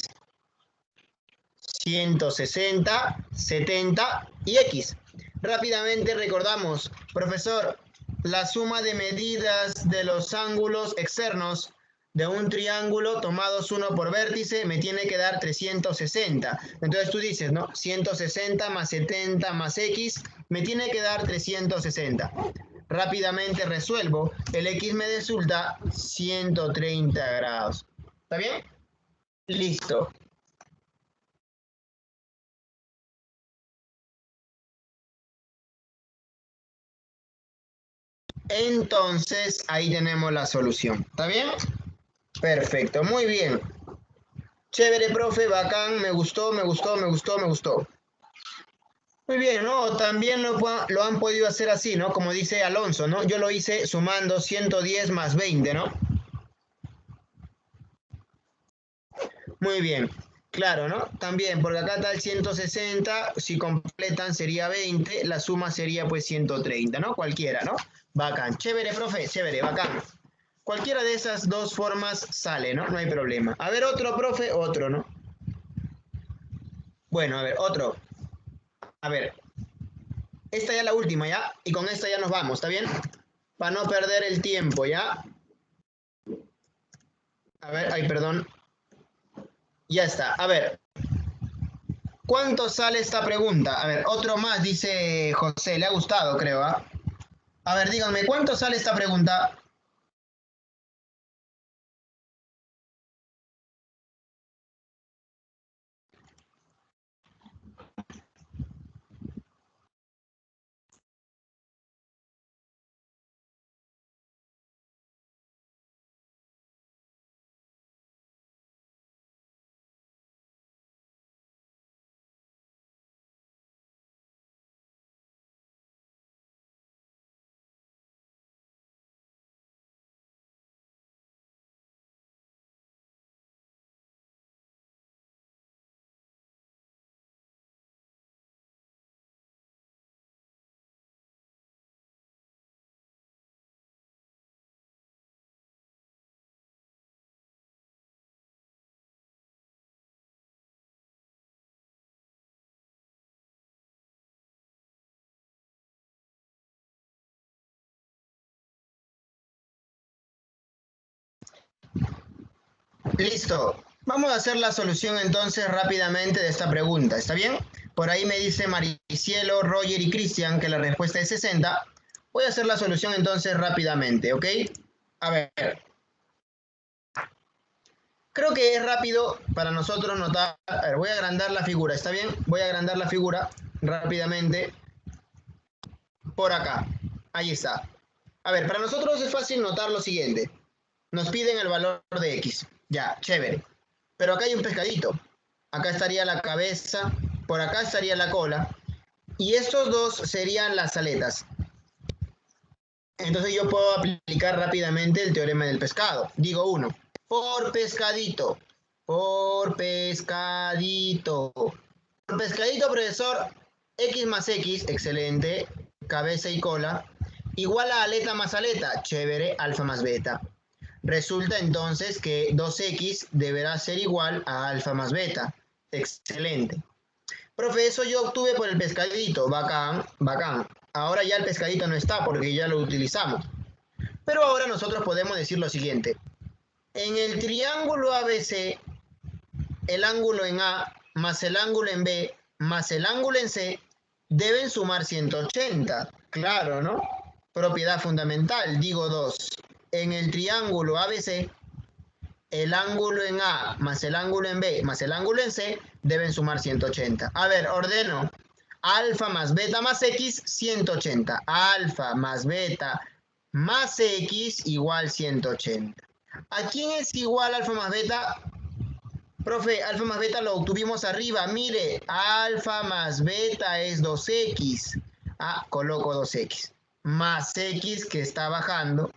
160, 70 y X. Rápidamente recordamos, profesor, la suma de medidas de los ángulos externos de un triángulo tomados uno por vértice me tiene que dar 360. Entonces tú dices, ¿no? 160 más 70 más X me tiene que dar 360. Rápidamente resuelvo, el X me resulta 130 grados. ¿Está bien? Listo. Entonces, ahí tenemos la solución. ¿Está bien? Perfecto, muy bien. Chévere, profe, bacán, me gustó, me gustó, me gustó, me gustó. Muy bien, ¿no? También lo han podido hacer así, ¿no? Como dice Alonso, ¿no? Yo lo hice sumando 110 más 20, ¿no? Muy bien. Claro, ¿no? También, porque acá está el 160, si completan sería 20, la suma sería pues 130, ¿no? Cualquiera, ¿no? Bacán. Chévere, profe, chévere, bacán. Cualquiera de esas dos formas sale, ¿no? No hay problema. A ver, otro, profe, otro, ¿no? Bueno, a ver, otro. A ver, esta ya es la última, ¿ya? Y con esta ya nos vamos, ¿está bien? Para no perder el tiempo, ¿ya? A ver, ay, perdón. Ya está. A ver, ¿cuánto sale esta pregunta? A ver, otro más, dice José. Le ha gustado, creo, ¿ah? A ver, díganme, ¿cuánto sale esta pregunta? Listo. Vamos a hacer la solución entonces rápidamente de esta pregunta. ¿Está bien? Por ahí me dice Maricielo, Roger y Cristian que la respuesta es 60. Voy a hacer la solución entonces rápidamente, ¿ok? A ver, creo que es rápido para nosotros notar. A ver, voy a agrandar la figura, ¿está bien? Voy a agrandar la figura rápidamente por acá. Ahí está. A ver, para nosotros es fácil notar lo siguiente. Nos piden el valor de X. Ya, chévere. Pero acá hay un pescadito. Acá estaría la cabeza, por acá estaría la cola. Y estos dos serían las aletas. Entonces yo puedo aplicar rápidamente el teorema del pescado. Digo uno, por pescadito, por pescadito. Por pescadito, profesor, X más X, excelente, cabeza y cola, igual a aleta más aleta, chévere, alfa más beta. Resulta entonces que 2X deberá ser igual a alfa más beta. Excelente. Profe, eso yo obtuve por el pescadito. Bacán, bacán. Ahora ya el pescadito no está porque ya lo utilizamos. Pero ahora nosotros podemos decir lo siguiente. En el triángulo ABC, el ángulo en A más el ángulo en B más el ángulo en C deben sumar 180. Claro, ¿no? Propiedad fundamental, digo 2. En el triángulo ABC, el ángulo en A más el ángulo en B más el ángulo en C deben sumar 180. A ver, ordeno. Alfa más beta más X, 180. Alfa más beta más X igual 180. ¿A quién es igual alfa más beta? Profe, alfa más beta lo obtuvimos arriba. Mire, alfa más beta es 2X. Ah, coloco 2X. Más X que está bajando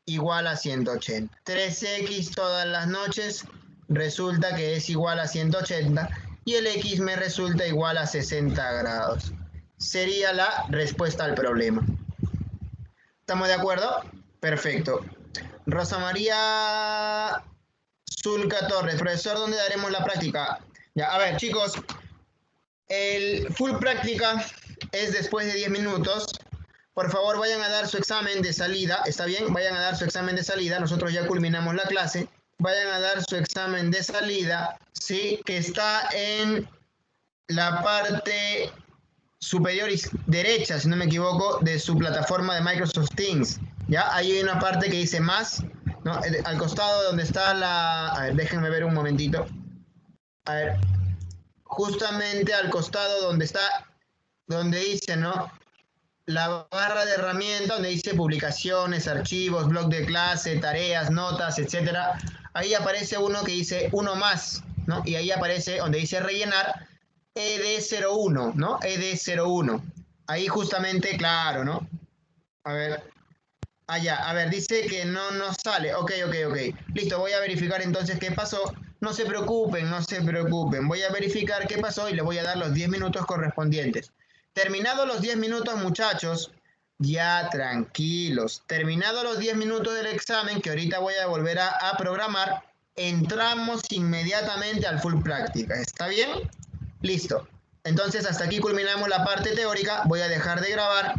igual a 180. 3X todas las noches resulta que es igual a 180 y el X me resulta igual a 60 grados. Sería la respuesta al problema. ¿Estamos de acuerdo? Perfecto. Rosa María Zulca Torres, profesor, ¿dónde daremos la práctica? Ya, a ver, chicos, el full práctica es después de 10 minutos. Por favor, vayan a dar su examen de salida. ¿Está bien? Vayan a dar su examen de salida. Nosotros ya culminamos la clase. Vayan a dar su examen de salida, ¿sí? Que está en la parte superior derecha, si no me equivoco, de su plataforma de Microsoft Teams. ¿Ya? Ahí hay una parte que dice más, ¿no? Al costado donde está la... A ver, déjenme ver un momentito. A ver, justamente al costado donde está, donde dice, ¿no? La barra de herramientas donde dice publicaciones, archivos, blog de clase, tareas, notas, etcétera. Ahí aparece uno que dice uno más, ¿no? Y ahí aparece donde dice rellenar ED01, ¿no? ED01. Ahí justamente, claro, ¿no? A ver. Allá, a ver, dice que no nos sale. Ok. Listo, voy a verificar entonces qué pasó. No se preocupen, no se preocupen. Voy a verificar qué pasó y les voy a dar los 10 minutos correspondientes. Terminados los 10 minutos, muchachos, ya tranquilos. Terminados los 10 minutos del examen, que ahorita voy a volver a programar, entramos inmediatamente al full práctica. ¿Está bien? Listo. Entonces, hasta aquí culminamos la parte teórica. Voy a dejar de grabar